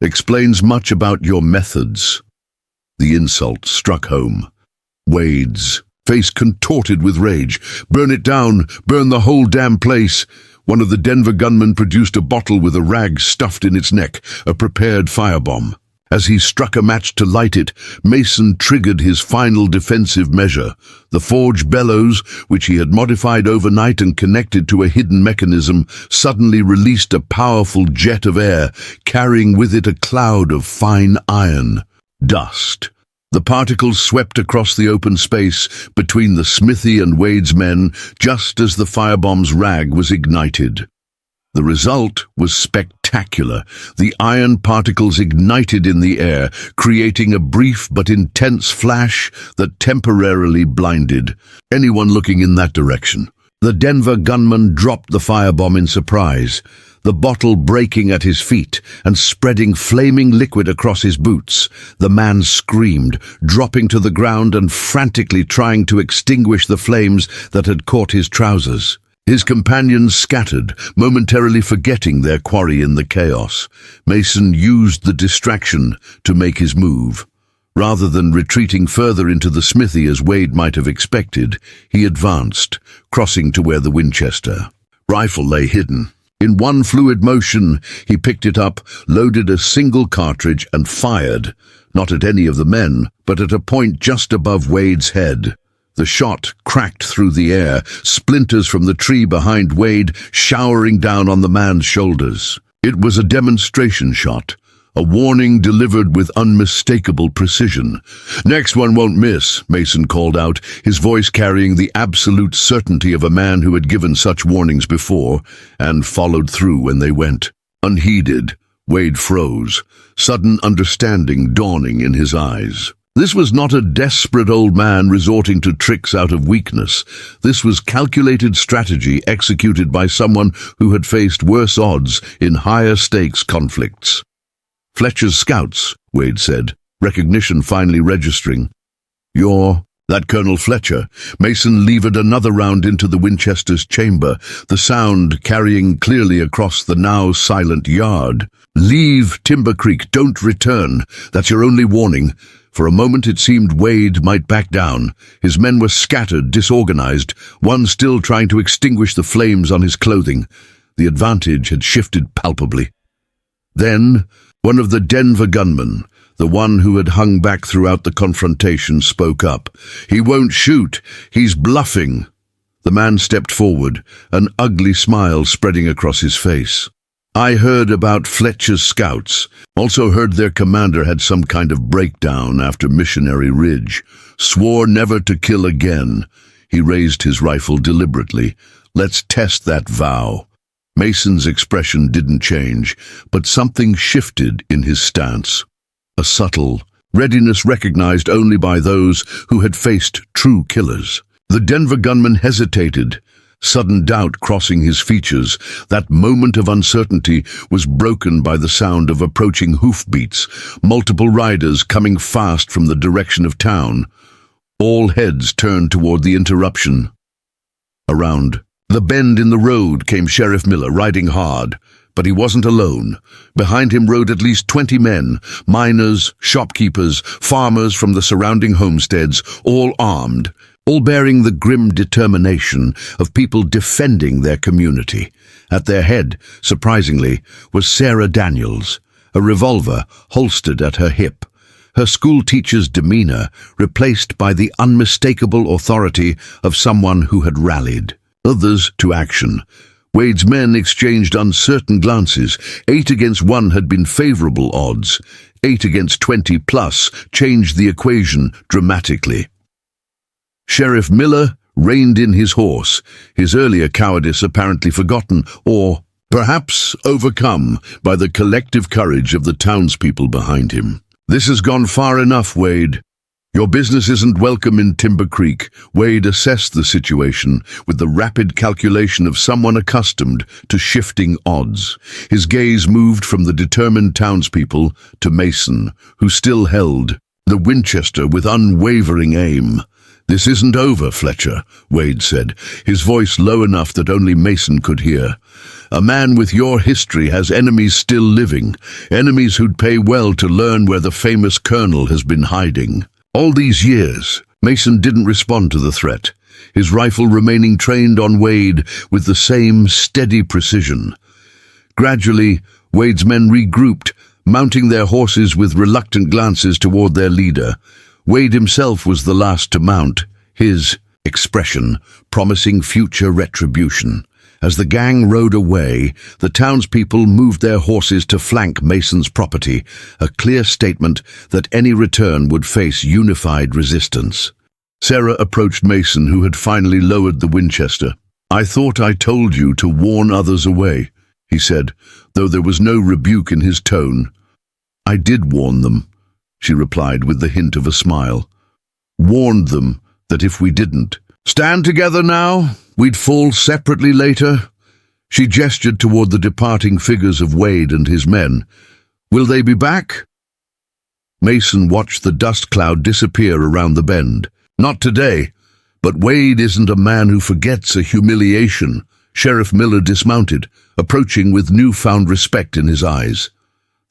S1: "Explains much about your methods." The insult struck home. Wade's face contorted with rage. "Burn it down! Burn the whole damn place!" One of the Denver gunmen produced a bottle with a rag stuffed in its neck, a prepared firebomb. As he struck a match to light it, Mason triggered his final defensive measure. The forge bellows, which he had modified overnight and connected to a hidden mechanism, suddenly released a powerful jet of air, carrying with it a cloud of fine iron dust. The particles swept across the open space between the smithy and Wade's men just as the firebomb's rag was ignited. The result was spectacular. The iron particles ignited in the air, creating a brief but intense flash that temporarily blinded anyone looking in that direction. The Denver gunman dropped the firebomb in surprise, the bottle breaking at his feet and spreading flaming liquid across his boots. The man screamed, dropping to the ground and frantically trying to extinguish the flames that had caught his trousers. His companions scattered, momentarily forgetting their quarry in the chaos. Mason used the distraction to make his move. Rather than retreating further into the smithy as Wade might have expected, he advanced, crossing to where the Winchester rifle lay hidden. In one fluid motion, he picked it up, loaded a single cartridge and fired, not at any of the men, but at a point just above Wade's head. The shot cracked through the air, splinters from the tree behind Wade showering down on the man's shoulders. It was a demonstration shot, a warning delivered with unmistakable precision. "Next one won't miss," Mason called out, his voice carrying the absolute certainty of a man who had given such warnings before, and followed through when they went. Unheeded, Wade froze, sudden understanding dawning in his eyes. This was not a desperate old man resorting to tricks out of weakness. This was calculated strategy executed by someone who had faced worse odds in higher stakes conflicts. "Fletcher's scouts," Wade said, recognition finally registering. "You're that Colonel Fletcher." Mason levered another round into the Winchester's chamber, the sound carrying clearly across the now silent yard. "Leave Timber Creek, don't return. That's your only warning. For a moment it seemed Wade might back down. His men were scattered, disorganized, one still trying to extinguish the flames on his clothing. The advantage had shifted palpably. Then, one of the Denver gunmen, the one who had hung back throughout the confrontation, spoke up. "He won't shoot. He's bluffing." The man stepped forward, an ugly smile spreading across his face. "I heard about Fletcher's scouts. Also heard their commander had some kind of breakdown after Missionary Ridge. Swore never to kill again." He raised his rifle deliberately. "Let's test that vow." Mason's expression didn't change, but something shifted in his stance. A subtle readiness recognized only by those who had faced true killers. The Denver gunman hesitated, sudden doubt crossing his features. That moment of uncertainty was broken by the sound of approaching hoofbeats, multiple riders coming fast from the direction of town. All heads turned toward the interruption. Around the bend in the road came Sheriff Miller, riding hard. But he wasn't alone. Behind him rode at least 20 men, miners, shopkeepers, farmers from the surrounding homesteads, all armed, all bearing the grim determination of people defending their community. At their head, surprisingly, was Sarah Daniels, a revolver holstered at her hip, her school teacher's demeanor replaced by the unmistakable authority of someone who had rallied others to action. Wade's men exchanged uncertain glances. 8 against 1 had been favorable odds. 8 against 20 plus changed the equation dramatically. Sheriff Miller reined in his horse, his earlier cowardice apparently forgotten, or perhaps overcome by the collective courage of the townspeople behind him. "This has gone far enough, Wade. Your business isn't welcome in Timber Creek." Wade assessed the situation with the rapid calculation of someone accustomed to shifting odds. His gaze moved from the determined townspeople to Mason, who still held the Winchester with unwavering aim. "This isn't over, Fletcher," Wade said, his voice low enough that only Mason could hear. "A man with your history has enemies still living, enemies who'd pay well to learn where the famous colonel has been hiding." All these years, Mason didn't respond to the threat, his rifle remaining trained on Wade with the same steady precision. Gradually, Wade's men regrouped, mounting their horses with reluctant glances toward their leader. Wade himself was the last to mount, his expression promising future retribution. As the gang rode away, the townspeople moved their horses to flank Mason's property, a clear statement that any return would face unified resistance. Sarah approached Mason, who had finally lowered the Winchester. "I thought I told you to warn others away," he said, though there was no rebuke in his tone. "I did warn them," she replied with the hint of a smile. "Warned them that if we didn't stand together now, we'd fall separately later." She gestured toward the departing figures of Wade and his men. "Will they be back?" Mason watched the dust cloud disappear around the bend. "Not today, but Wade isn't a man who forgets a humiliation." Sheriff Miller dismounted, approaching with newfound respect in his eyes.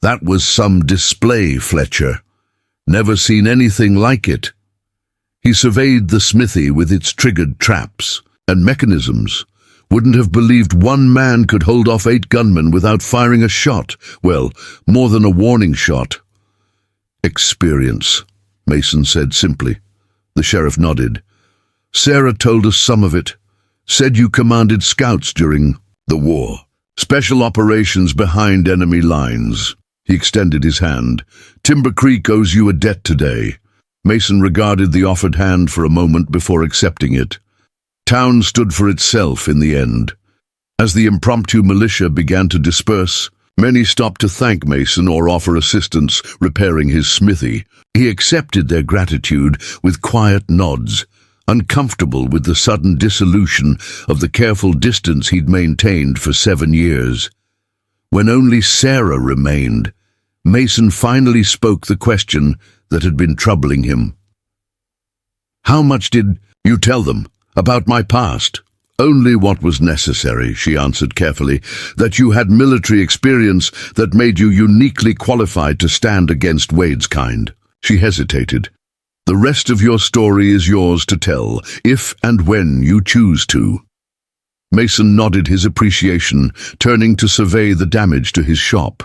S1: "That was some display, Fletcher. Never seen anything like it." He surveyed the smithy with its triggered traps and mechanisms. Wouldn't have believed one man could hold off 8 gunmen without firing a shot. Well, more than a warning shot. "Experience," Mason said simply. The sheriff nodded. "Sarah told us some of it. Said you commanded scouts during the war. Special operations behind enemy lines." He extended his hand. "Timber Creek owes you a debt today." Mason regarded the offered hand for a moment before accepting it. Town stood for itself in the end. As the impromptu militia began to disperse, many stopped to thank Mason or offer assistance repairing his smithy. He accepted their gratitude with quiet nods, uncomfortable with the sudden dissolution of the careful distance he'd maintained for 7 years. When only Sarah remained, Mason finally spoke the question that had been troubling him. "How much did you tell them about my past?" "Only what was necessary," she answered carefully. "That you had military experience that made you uniquely qualified to stand against Wade's kind." She hesitated. "The rest of your story is yours to tell, if and when you choose to." Mason nodded his appreciation, turning to survey the damage to his shop.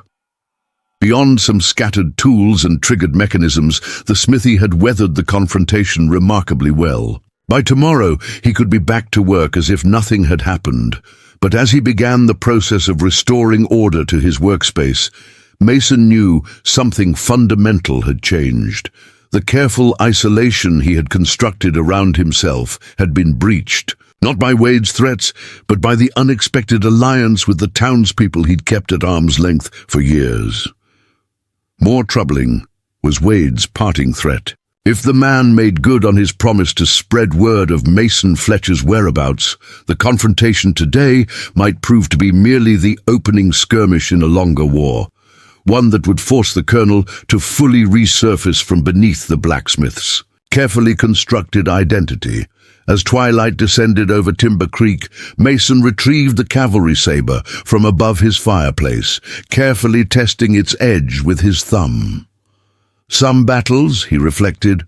S1: Beyond some scattered tools and triggered mechanisms, the smithy had weathered the confrontation remarkably well. By tomorrow, he could be back to work as if nothing had happened. But as he began the process of restoring order to his workspace, Mason knew something fundamental had changed. The careful isolation he had constructed around himself had been breached, not by Wade's threats, but by the unexpected alliance with the townspeople he'd kept at arm's length for years. More troubling was Wade's parting threat. If the man made good on his promise to spread word of Mason Fletcher's whereabouts, the confrontation today might prove to be merely the opening skirmish in a longer war, one that would force the colonel to fully resurface from beneath the blacksmith's carefully constructed identity. As twilight descended over Timber Creek, Mason retrieved the cavalry saber from above his fireplace, carefully testing its edge with his thumb. Some battles, he reflected,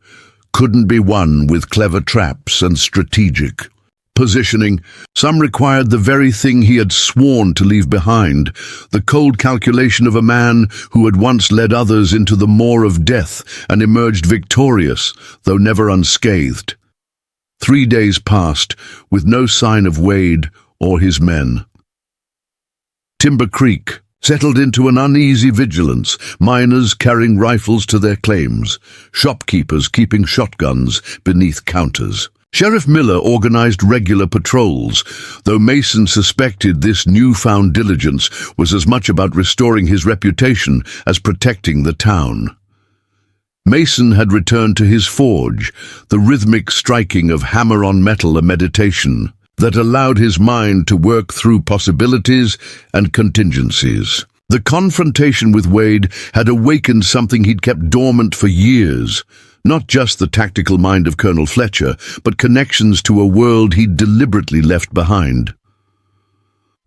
S1: couldn't be won with clever traps and strategic positioning. Some required the very thing he had sworn to leave behind, the cold calculation of a man who had once led others into the maw of death and emerged victorious, though never unscathed. 3 days passed, with no sign of Wade or his men. Timber Creek settled into an uneasy vigilance, miners carrying rifles to their claims, shopkeepers keeping shotguns beneath counters. Sheriff Miller organized regular patrols, though Mason suspected this newfound diligence was as much about restoring his reputation as protecting the town. Mason had returned to his forge, the rhythmic striking of hammer on metal a meditation that allowed his mind to work through possibilities and contingencies. The confrontation with Wade had awakened something he'd kept dormant for years, not just the tactical mind of Colonel Fletcher, but connections to a world he'd deliberately left behind.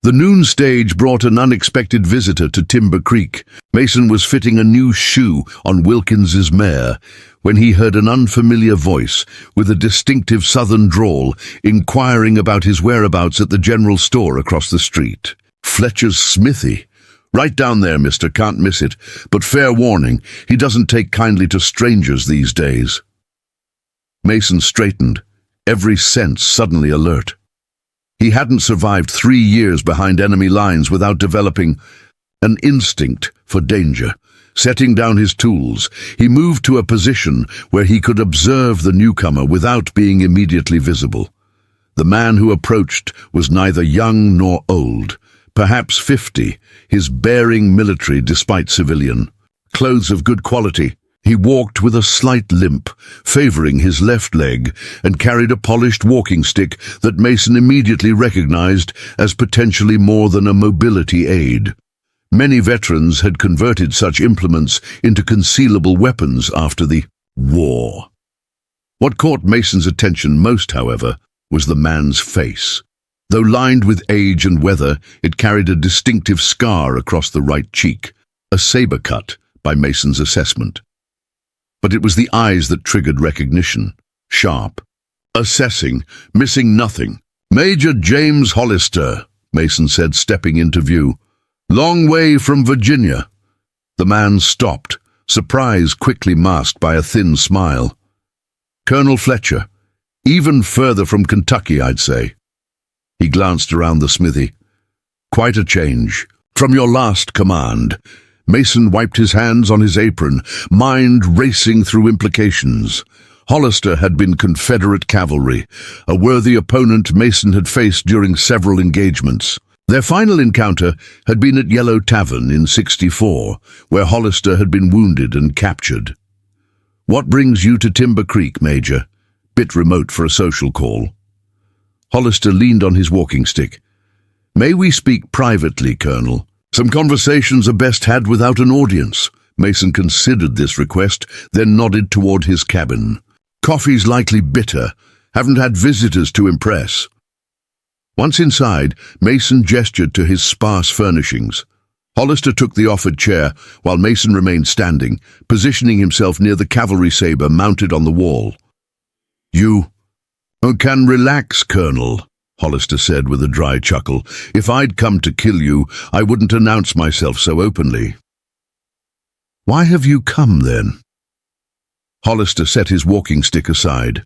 S1: The noon stage brought an unexpected visitor to Timber Creek. Mason was fitting a new shoe on Wilkins's mare when he heard an unfamiliar voice with a distinctive southern drawl inquiring about his whereabouts at the general store across the street. "Fletcher's smithy. Right down there, mister, can't miss it, but fair warning, he doesn't take kindly to strangers these days." Mason straightened, every sense suddenly alert. He hadn't survived 3 years behind enemy lines without developing an instinct for danger. Setting down his tools, he moved to a position where he could observe the newcomer without being immediately visible. The man who approached was neither young nor old, perhaps 50, his bearing military despite civilian. Clothes of good quality. He walked with a slight limp, favoring his left leg, and carried a polished walking stick that Mason immediately recognized as potentially more than a mobility aid. Many veterans had converted such implements into concealable weapons after the war. What caught Mason's attention most, however, was the man's face. Though lined with age and weather, it carried a distinctive scar across the right cheek, a saber cut by Mason's assessment. But it was the eyes that triggered recognition, sharp, assessing, missing nothing. "Major James Hollister," Mason said, stepping into view. "Long way from Virginia." The man stopped, surprise quickly masked by a thin smile. "Colonel Fletcher, even further from Kentucky, I'd say." He glanced around the smithy. "Quite a change. From your last command." Mason wiped his hands on his apron, mind racing through implications. Hollister had been Confederate cavalry, a worthy opponent Mason had faced during several engagements. Their final encounter had been at Yellow Tavern in '64, where Hollister had been wounded and captured. "What brings you to Timber Creek, Major?" Bit remote for a social call. Hollister leaned on his walking stick. "May we speak privately, Colonel? Some conversations are best had without an audience." Mason considered this request, then nodded toward his cabin. "Coffee's likely bitter. Haven't had visitors to impress." Once inside, Mason gestured to his sparse furnishings. Hollister took the offered chair, while Mason remained standing, positioning himself near the cavalry saber mounted on the wall. "You can relax, Colonel," Hollister said with a dry chuckle. "If I'd come to kill you, I wouldn't announce myself so openly." "Why have you come, then?" Hollister set his walking stick aside.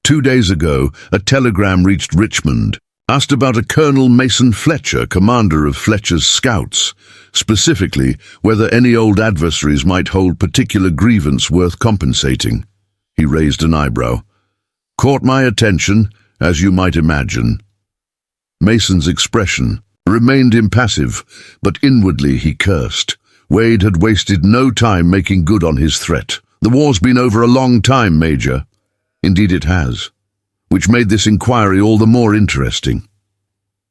S1: 2 days ago, a telegram reached Richmond, asked about a Colonel Mason Fletcher, commander of Fletcher's scouts, specifically whether any old adversaries might hold particular grievance worth compensating. He raised an eyebrow. "Caught my attention, as you might imagine." Mason's expression remained impassive, but inwardly he cursed. Wade had wasted no time making good on his threat. "The war's been over a long time, Major." "Indeed it has," which made this inquiry all the more interesting.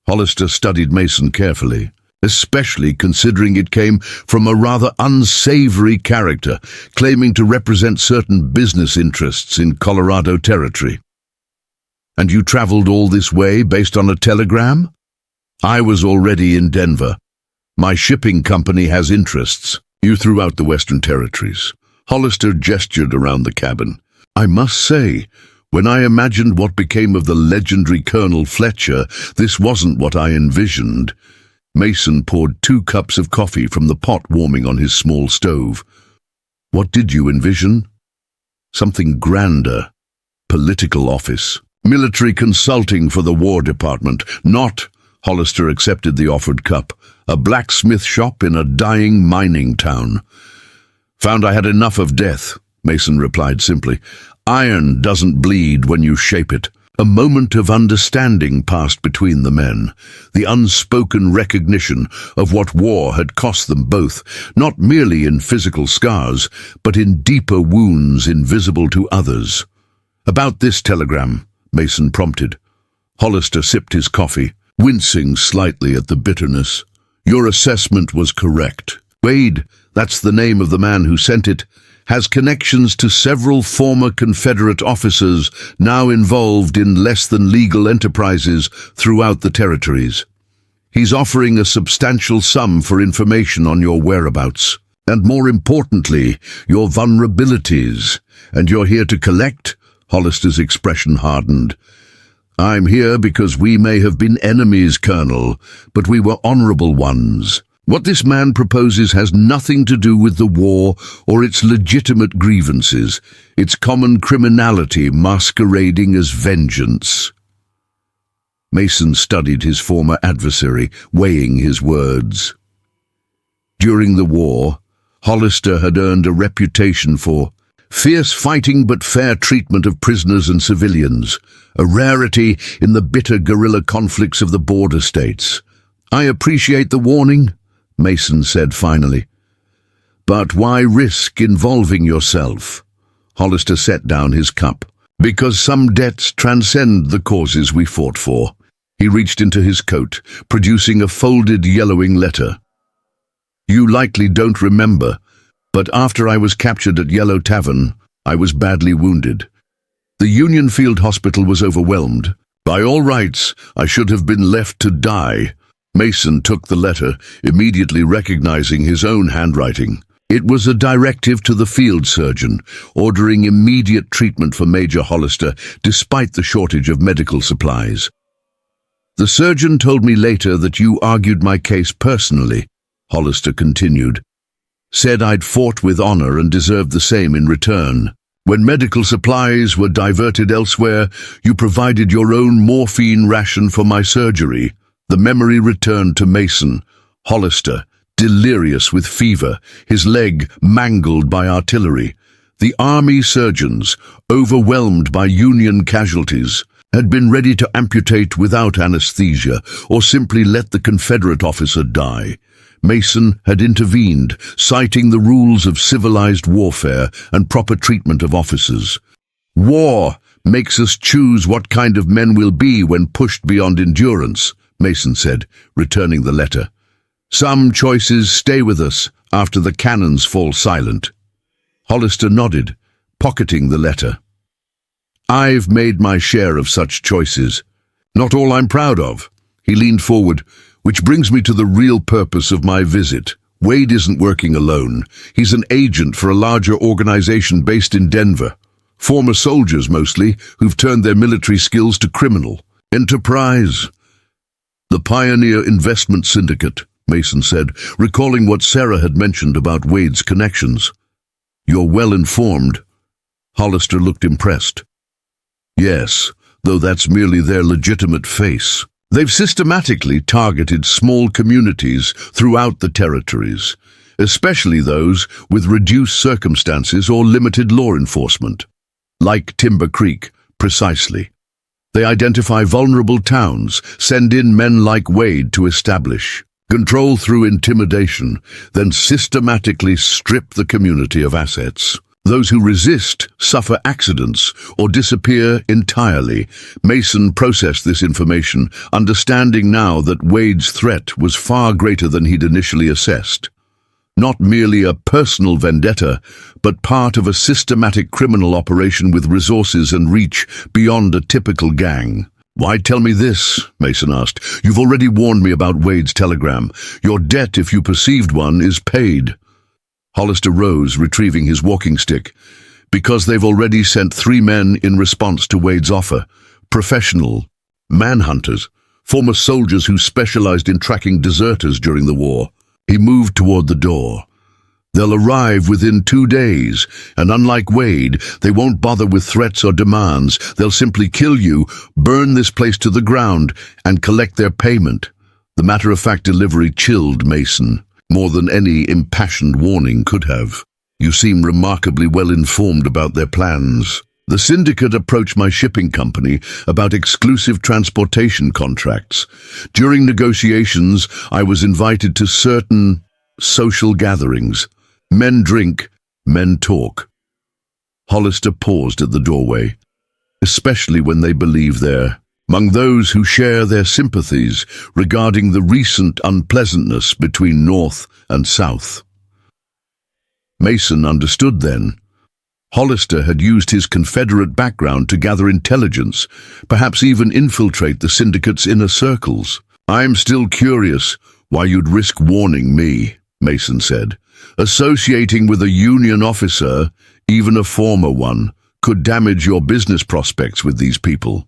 S1: Hollister studied Mason carefully, especially considering it came from a rather unsavory character, claiming to represent certain business interests in Colorado territory. "And you traveled all this way based on a telegram?" "I was already in Denver. My shipping company has interests throughout the Western Territories." Hollister gestured around the cabin. "I must say, when I imagined what became of the legendary Colonel Fletcher, this wasn't what I envisioned." Mason poured 2 cups of coffee from the pot warming on his small stove. "What did you envision?" "Something grander. Political office. Military consulting for the War Department. Not," Hollister accepted the offered cup, "a blacksmith shop in a dying mining town." "Found I had enough of death," Mason replied simply. "Iron doesn't bleed when you shape it." A moment of understanding passed between the men, the unspoken recognition of what war had cost them both, not merely in physical scars, but in deeper wounds invisible to others. "About this telegram," Mason prompted. Hollister sipped his coffee, wincing slightly at the bitterness. "Your assessment was correct. Wade, that's the name of the man who sent it, has connections to several former Confederate officers now involved in less-than-legal enterprises throughout the territories. He's offering a substantial sum for information on your whereabouts, and more importantly, your vulnerabilities. And you're here to collect?" Hollister's expression hardened. "I'm here because we may have been enemies, Colonel, but we were honorable ones. What this man proposes has nothing to do with the war or its legitimate grievances. It's common criminality masquerading as vengeance." Mason studied his former adversary, weighing his words. During the war, Hollister had earned a reputation for fierce fighting but fair treatment of prisoners and civilians, a rarity in the bitter guerrilla conflicts of the border states. "I appreciate the warning," Mason said finally. "But why risk involving yourself?" Hollister set down his cup. "Because some debts transcend the causes we fought for." He reached into his coat, producing a folded yellowing letter. "You likely don't remember, but after I was captured at Yellow Tavern, I was badly wounded. The Union Field Hospital was overwhelmed. By all rights, I should have been left to die." Mason took the letter, immediately recognizing his own handwriting. It was a directive to the field surgeon, ordering immediate treatment for Major Hollister, despite the shortage of medical supplies. "The surgeon told me later that you argued my case personally," Hollister continued. "Said I'd fought with honor and deserved the same in return. When medical supplies were diverted elsewhere, you provided your own morphine ration for my surgery." The memory returned to Mason. Hollister, delirious with fever, his leg mangled by artillery. The army surgeons, overwhelmed by Union casualties, had been ready to amputate without anesthesia or simply let the Confederate officer die. Mason had intervened, citing the rules of civilized warfare and proper treatment of officers. "War makes us choose what kind of men we'll be when pushed beyond endurance," Mason said, returning the letter. "Some choices stay with us after the cannons fall silent." Hollister nodded, pocketing the letter. "I've made my share of such choices. Not all I'm proud of." He leaned forward, Which brings me to the real purpose of my visit. Wade isn't working alone. He's an agent for a larger organization based in Denver. Former soldiers, mostly, who've turned their military skills to criminal enterprise. The Pioneer Investment Syndicate, Mason said, recalling what Sarah had mentioned about Wade's connections. You're well informed. Hollister looked impressed. Yes, though that's merely their legitimate face. They've systematically targeted small communities throughout the territories, especially those with reduced circumstances or limited law enforcement. Like Timber Creek, precisely. They identify vulnerable towns, send in men like Wade to establish, control through intimidation, then systematically strip the community of assets. Those who resist suffer accidents or disappear entirely. Mason processed this information, understanding now that Wade's threat was far greater than he'd initially assessed. Not merely a personal vendetta, but part of a systematic criminal operation with resources and reach beyond a typical gang. Why tell me this? Mason asked. You've already warned me about Wade's telegram. Your debt, if you perceived one, is paid. Hollister rose, retrieving his walking stick. Because they've already sent 3 men in response to Wade's offer. Professional manhunters, former soldiers who specialized in tracking deserters during the war. He moved toward the door. They'll arrive within 2 days, and unlike Wade, they won't bother with threats or demands. They'll simply kill you, burn this place to the ground, and collect their payment. The matter-of-fact delivery chilled Mason, more than any impassioned warning could have. You seem remarkably well informed about their plans. The syndicate approached my shipping company about exclusive transportation contracts. During negotiations, I was invited to certain social gatherings. Men drink, men talk. Hollister paused at the doorway, especially when they believe they're among those who share their sympathies regarding the recent unpleasantness between North and South. Mason understood then. Hollister had used his Confederate background to gather intelligence, perhaps even infiltrate the syndicate's inner circles. I'm still curious why you'd risk warning me, Mason said. Associating with a Union officer, even a former one, could damage your business prospects with these people.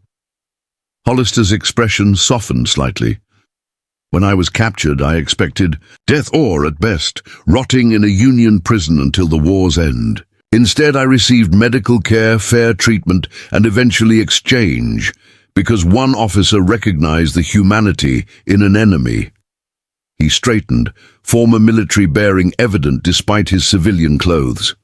S1: Hollister's expression softened slightly. When I was captured, I expected death or, at best, rotting in a Union prison until the war's end. Instead, I received medical care, fair treatment, and eventually exchange, because one officer recognized the humanity in an enemy. He straightened, former military bearing evident despite his civilian clothes.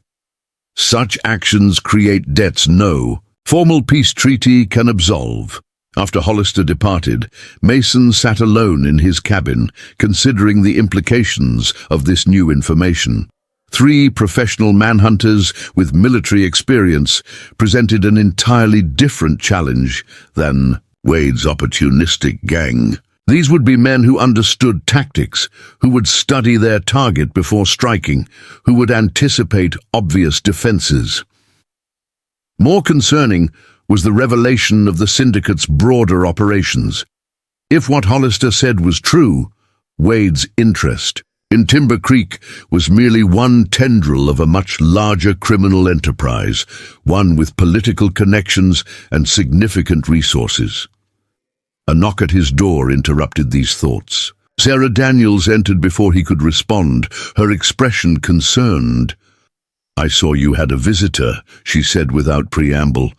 S1: Such actions create debts no formal peace treaty can absolve. After Hollister departed, Mason sat alone in his cabin, considering the implications of this new information. 3 professional manhunters with military experience presented an entirely different challenge than Wade's opportunistic gang. These would be men who understood tactics, who would study their target before striking, who would anticipate obvious defenses. More concerning was the revelation of the syndicate's broader operations. If what Hollister said was true, Wade's interest in Timber Creek was merely one tendril of a much larger criminal enterprise, one with political connections and significant resources. A knock at his door interrupted these thoughts. Sarah Daniels entered before he could respond, her expression concerned. I saw you had a visitor, she said without preamble.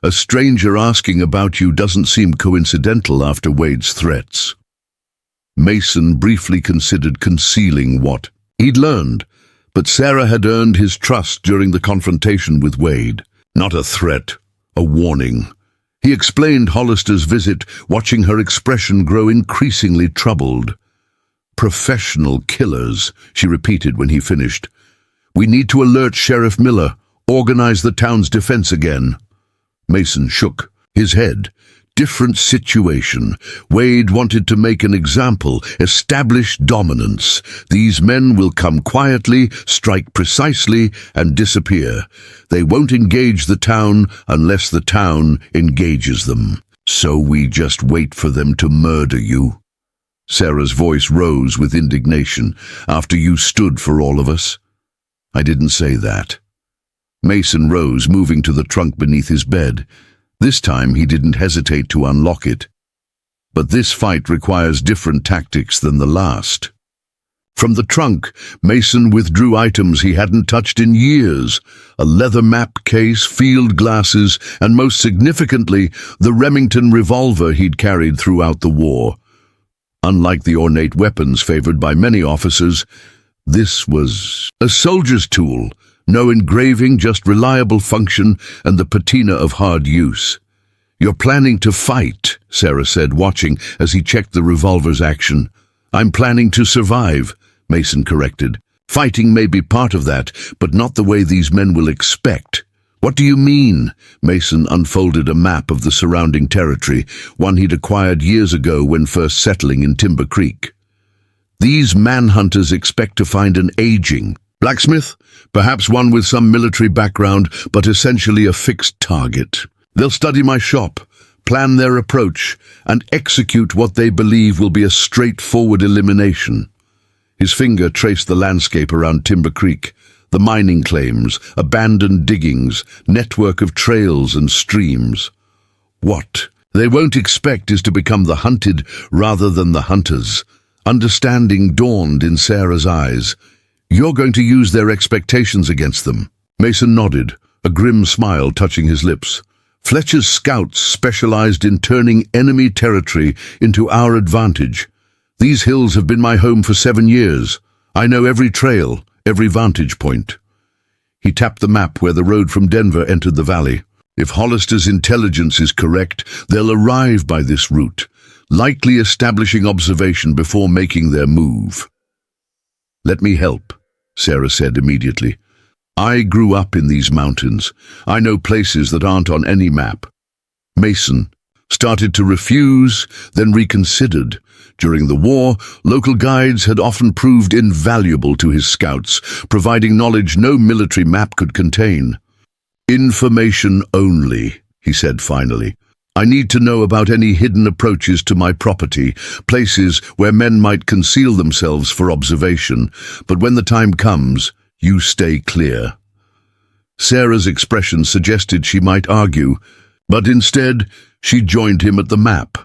S1: A stranger asking about you doesn't seem coincidental after Wade's threats. Mason briefly considered concealing what he'd learned, but Sarah had earned his trust during the confrontation with Wade. Not a threat, a warning. He explained Hollister's visit, watching her expression grow increasingly troubled. Professional killers, she repeated when he finished. We need to alert Sheriff Miller, organize the town's defense again. Mason shook his head. Different situation. Wade wanted to make an example, establish dominance. These men will come quietly, strike precisely, and disappear. They won't engage the town unless the town engages them. So we just wait for them to murder you. Sarah's voice rose with indignation. "After you stood for all of us?" "I didn't say that." Mason rose, moving to the trunk beneath his bed. This time he didn't hesitate to unlock it. But this fight requires different tactics than the last. From the trunk, Mason withdrew items he hadn't touched in years: a leather map case, field glasses, and most significantly, the Remington revolver he'd carried throughout the war. Unlike the ornate weapons favored by many officers, this was a soldier's tool. No engraving, just reliable function and the patina of hard use. "You're planning to fight," Sarah said, watching as he checked the revolver's action. "I'm planning to survive," Mason corrected. "Fighting may be part of that, but not the way these men will expect." "What do you mean?" Mason unfolded a map of the surrounding territory, one he'd acquired years ago when first settling in Timber Creek. "These manhunters expect to find an aging blacksmith, perhaps one with some military background, but essentially a fixed target. They'll study my shop, plan their approach, and execute what they believe will be a straightforward elimination." His finger traced the landscape around Timber Creek, the mining claims, abandoned diggings, network of trails and streams. "What they won't expect is to become the hunted rather than the hunters." Understanding dawned in Sarah's eyes. "You're going to use their expectations against them." Mason nodded, a grim smile touching his lips. "Fletcher's scouts specialized in turning enemy territory into our advantage. These hills have been my home for 7 years. I know every trail, every vantage point." He tapped the map where the road from Denver entered the valley. "If Hollister's intelligence is correct, they'll arrive by this route, likely establishing observation before making their move." "Let me help," Sarah said immediately. "I grew up in these mountains. I know places that aren't on any map." Mason started to refuse, then reconsidered. During the war, local guides had often proved invaluable to his scouts, providing knowledge no military map could contain. "Information only," he said finally. "I need to know about any hidden approaches to my property, places where men might conceal themselves for observation, but when the time comes, you stay clear." Sarah's expression suggested she might argue, but instead she joined him at the map.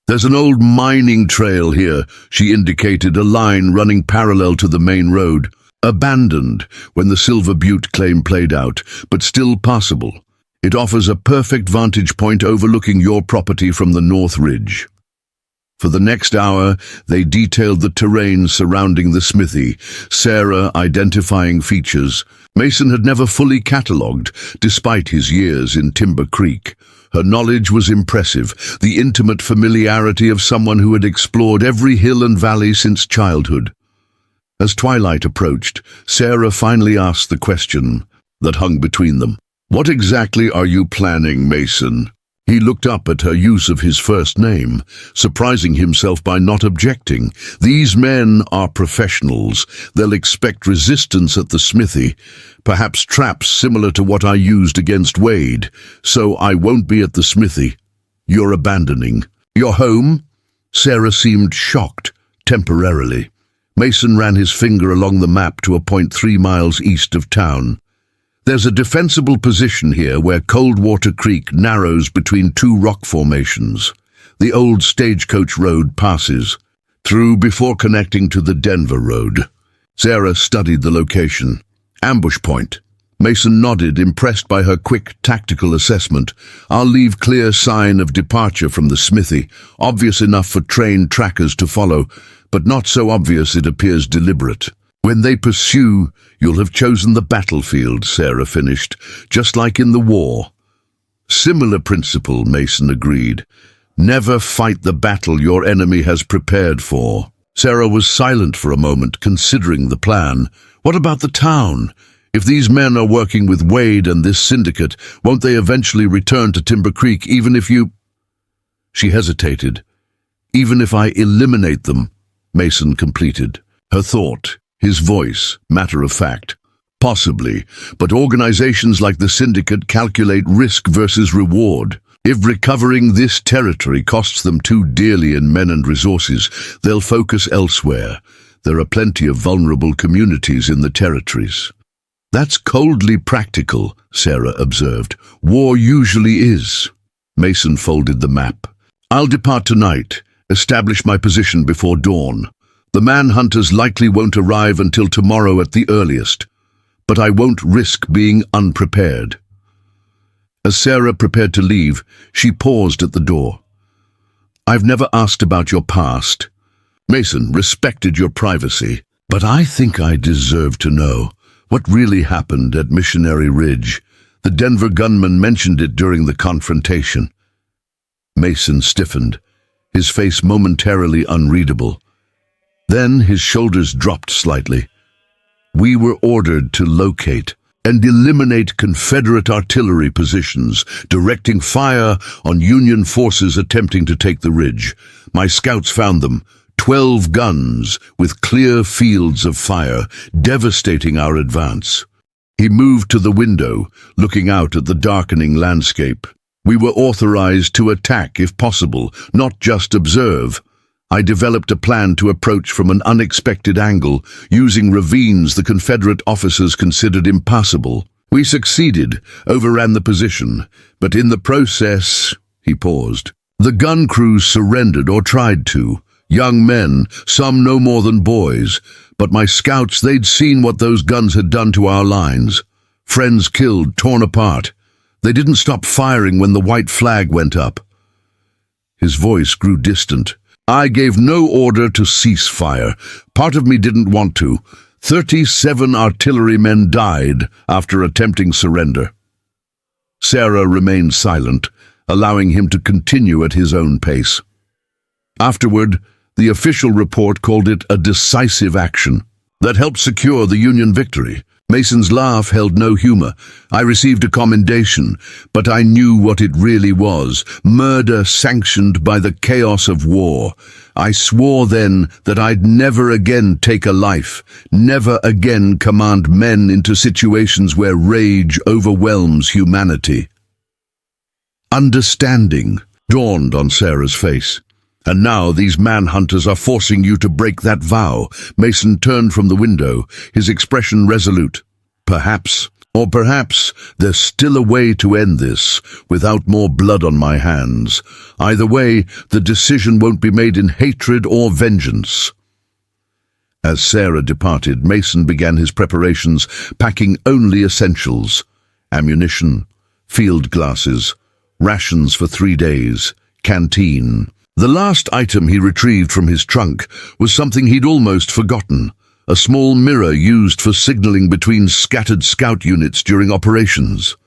S1: "There's an old mining trail here," she indicated, a line running parallel to the main road. "Abandoned when the Silver Butte claim played out, but still passable. It offers a perfect vantage point overlooking your property from the North Ridge." For the next hour, they detailed the terrain surrounding the smithy, Sarah identifying features Mason had never fully catalogued, despite his years in Timber Creek. Her knowledge was impressive, the intimate familiarity of someone who had explored every hill and valley since childhood. As twilight approached, Sarah finally asked the question that hung between them. "What exactly are you planning, Mason?" He looked up at her use of his first name, surprising himself by not objecting. "These men are professionals. They'll expect resistance at the smithy, perhaps traps similar to what I used against Wade. So I won't be at the smithy. You're abandoning your home?" Sarah seemed shocked, temporarily. Mason ran his finger along the map to a point 3 miles east of town. "There's a defensible position here where Coldwater Creek narrows between 2 rock formations. The old stagecoach road passes through before connecting to the Denver road." Sarah studied the location. "Ambush point." Mason nodded, impressed by her quick tactical assessment. "I'll leave clear sign of departure from the smithy, obvious enough for trained trackers to follow, but not so obvious it appears deliberate. When they pursue, you'll have chosen the battlefield," Sarah finished, "just like in the war." "Similar principle," Mason agreed. "Never fight the battle your enemy has prepared for." Sarah was silent for a moment, considering the plan. "What about the town? If these men are working with Wade and this syndicate, won't they eventually return to Timber Creek even if you—" She hesitated. "Even if I eliminate them," Mason completed her thought, his voice matter of fact. "Possibly, but organizations like the syndicate calculate risk versus reward. If recovering this territory costs them too dearly in men and resources, they'll focus elsewhere. There are plenty of vulnerable communities in the territories. That's coldly practical, Sarah observed. War usually is. Mason folded the map. I'll depart tonight, establish my position before dawn. The manhunters likely won't arrive until tomorrow at the earliest, but I won't risk being unprepared. As Sarah prepared to leave, she paused at the door. I've never asked about your past. Mason respected your privacy, but I think I deserve to know what really happened at Missionary Ridge. The Denver gunman mentioned it during the confrontation. Mason stiffened, his face momentarily unreadable. Then his shoulders dropped slightly. We were ordered to locate and eliminate Confederate artillery positions, directing fire on Union forces attempting to take the ridge. My scouts found them, 12 guns with clear fields of fire, devastating our advance. He moved to the window, looking out at the darkening landscape. We were authorized to attack if possible, not just observe. I developed a plan to approach from an unexpected angle, using ravines the Confederate officers considered impassable. We succeeded, overran the position, but in the process, he paused. The gun crews surrendered or tried to. Young men, some no more than boys, but my scouts, they'd seen what those guns had done to our lines. Friends killed, torn apart. They didn't stop firing when the white flag went up. His voice grew distant. I gave no order to cease fire. Part of me didn't want to. 37 artillerymen died after attempting surrender. Sarah remained silent, allowing him to continue at his own pace. Afterward, the official report called it a decisive action that helped secure the Union victory. Mason's laugh held no humor. I received a commendation, but I knew what it really was, murder sanctioned by the chaos of war. I swore then that I'd never again take a life, never again command men into situations where rage overwhelms humanity. Understanding dawned on Sarah's face. And now these manhunters are forcing you to break that vow. Mason turned from the window, his expression resolute. Perhaps, or perhaps, there's still a way to end this, without more blood on my hands. Either way, the decision won't be made in hatred or vengeance. As Sarah departed, Mason began his preparations, packing only essentials. Ammunition, field glasses, rations for 3 days, canteen. The last item he retrieved from his trunk was something he'd almost forgotten, a small mirror used for signaling between scattered scout units during operations.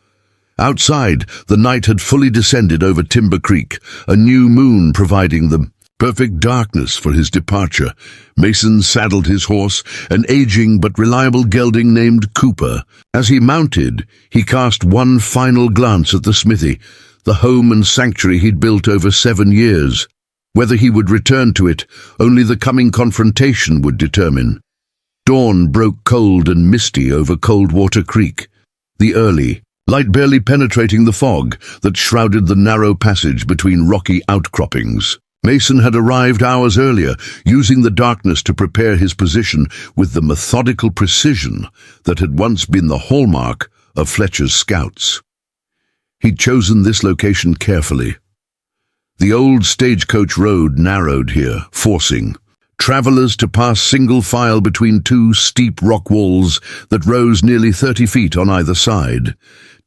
S1: Outside, the night had fully descended over Timber Creek, a new moon providing the perfect darkness for his departure. Mason saddled his horse, an aging but reliable gelding named Cooper. As he mounted, he cast one final glance at the smithy, the home and sanctuary he'd built over 7 years. Whether he would return to it, only the coming confrontation would determine. Dawn broke cold and misty over Coldwater Creek. The early light barely penetrating the fog that shrouded the narrow passage between rocky outcroppings. Mason had arrived hours earlier, using the darkness to prepare his position with the methodical precision that had once been the hallmark of Fletcher's scouts. He'd chosen this location carefully. The old stagecoach road narrowed here, forcing travelers to pass single file between 2 steep rock walls that rose nearly 30 feet on either side.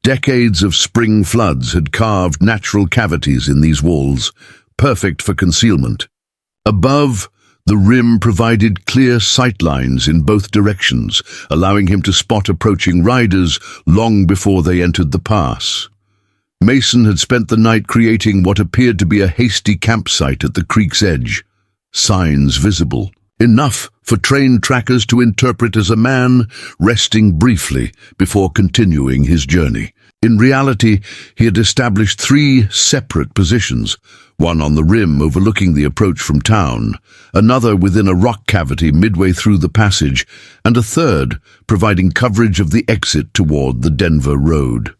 S1: Decades of spring floods had carved natural cavities in these walls, perfect for concealment. Above, the rim provided clear sightlines in both directions, allowing him to spot approaching riders long before they entered the pass. Mason had spent the night creating what appeared to be a hasty campsite at the creek's edge. Signs visible, enough for trained trackers to interpret as a man resting briefly before continuing his journey. In reality, he had established 3 separate positions, one on the rim overlooking the approach from town, another within a rock cavity midway through the passage, and a third providing coverage of the exit toward the Denver road.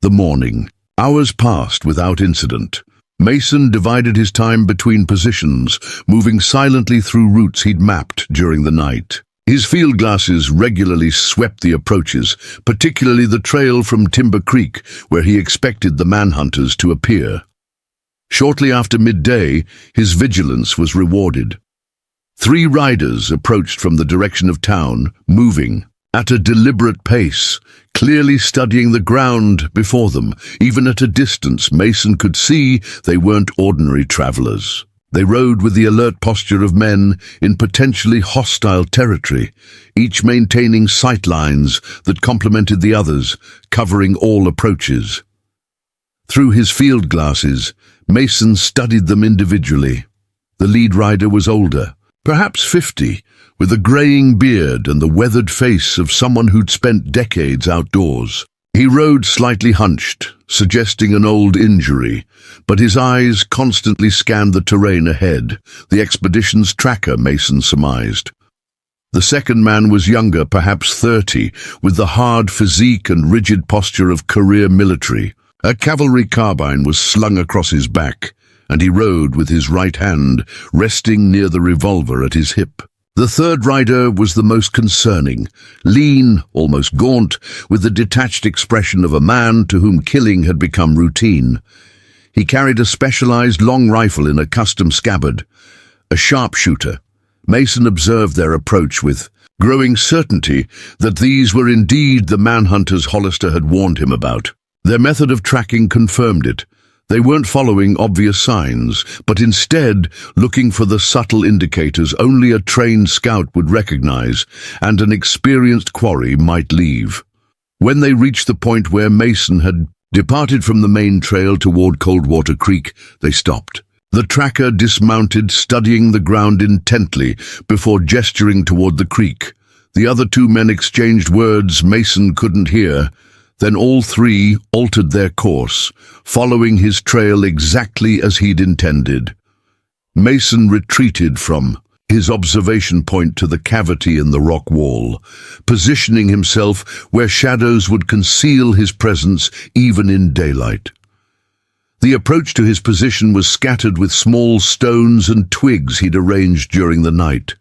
S1: The morning Hours passed without incident. Mason divided his time between positions, moving silently through routes he'd mapped during the night. His field glasses regularly swept the approaches, particularly the trail from Timber Creek, where he expected the manhunters to appear. Shortly after midday, his vigilance was rewarded. 3 riders approached from the direction of town, moving at a deliberate pace, clearly studying the ground before them. Even at a distance, Mason could see they weren't ordinary travelers. They rode with the alert posture of men in potentially hostile territory, each maintaining sight lines that complemented the others, covering all approaches. Through his field glasses, Mason studied them individually. The lead rider was older, perhaps 50, with a graying beard and the weathered face of someone who'd spent decades outdoors. He rode slightly hunched, suggesting an old injury, but his eyes constantly scanned the terrain ahead, the expedition's tracker, Mason surmised. The second man was younger, perhaps 30, with the hard physique and rigid posture of career military. A cavalry carbine was slung across his back, and he rode with his right hand resting near the revolver at his hip. The third rider was the most concerning, lean, almost gaunt, with the detached expression of a man to whom killing had become routine. He carried a specialized long rifle in a custom scabbard, a sharpshooter. Mason observed their approach with growing certainty that these were indeed the manhunters Hollister had warned him about. Their method of tracking confirmed it. They weren't following obvious signs, but instead looking for the subtle indicators only a trained scout would recognize and an experienced quarry might leave. When they reached the point where Mason had departed from the main trail toward Coldwater Creek, they stopped. The tracker dismounted, studying the ground intently before gesturing toward the creek. The other 2 men exchanged words Mason couldn't hear. Then all 3 altered their course, following his trail exactly as he'd intended. Mason retreated from his observation point to the cavity in the rock wall, positioning himself where shadows would conceal his presence even in daylight. The approach to his position was scattered with small stones and twigs he'd arranged during the night,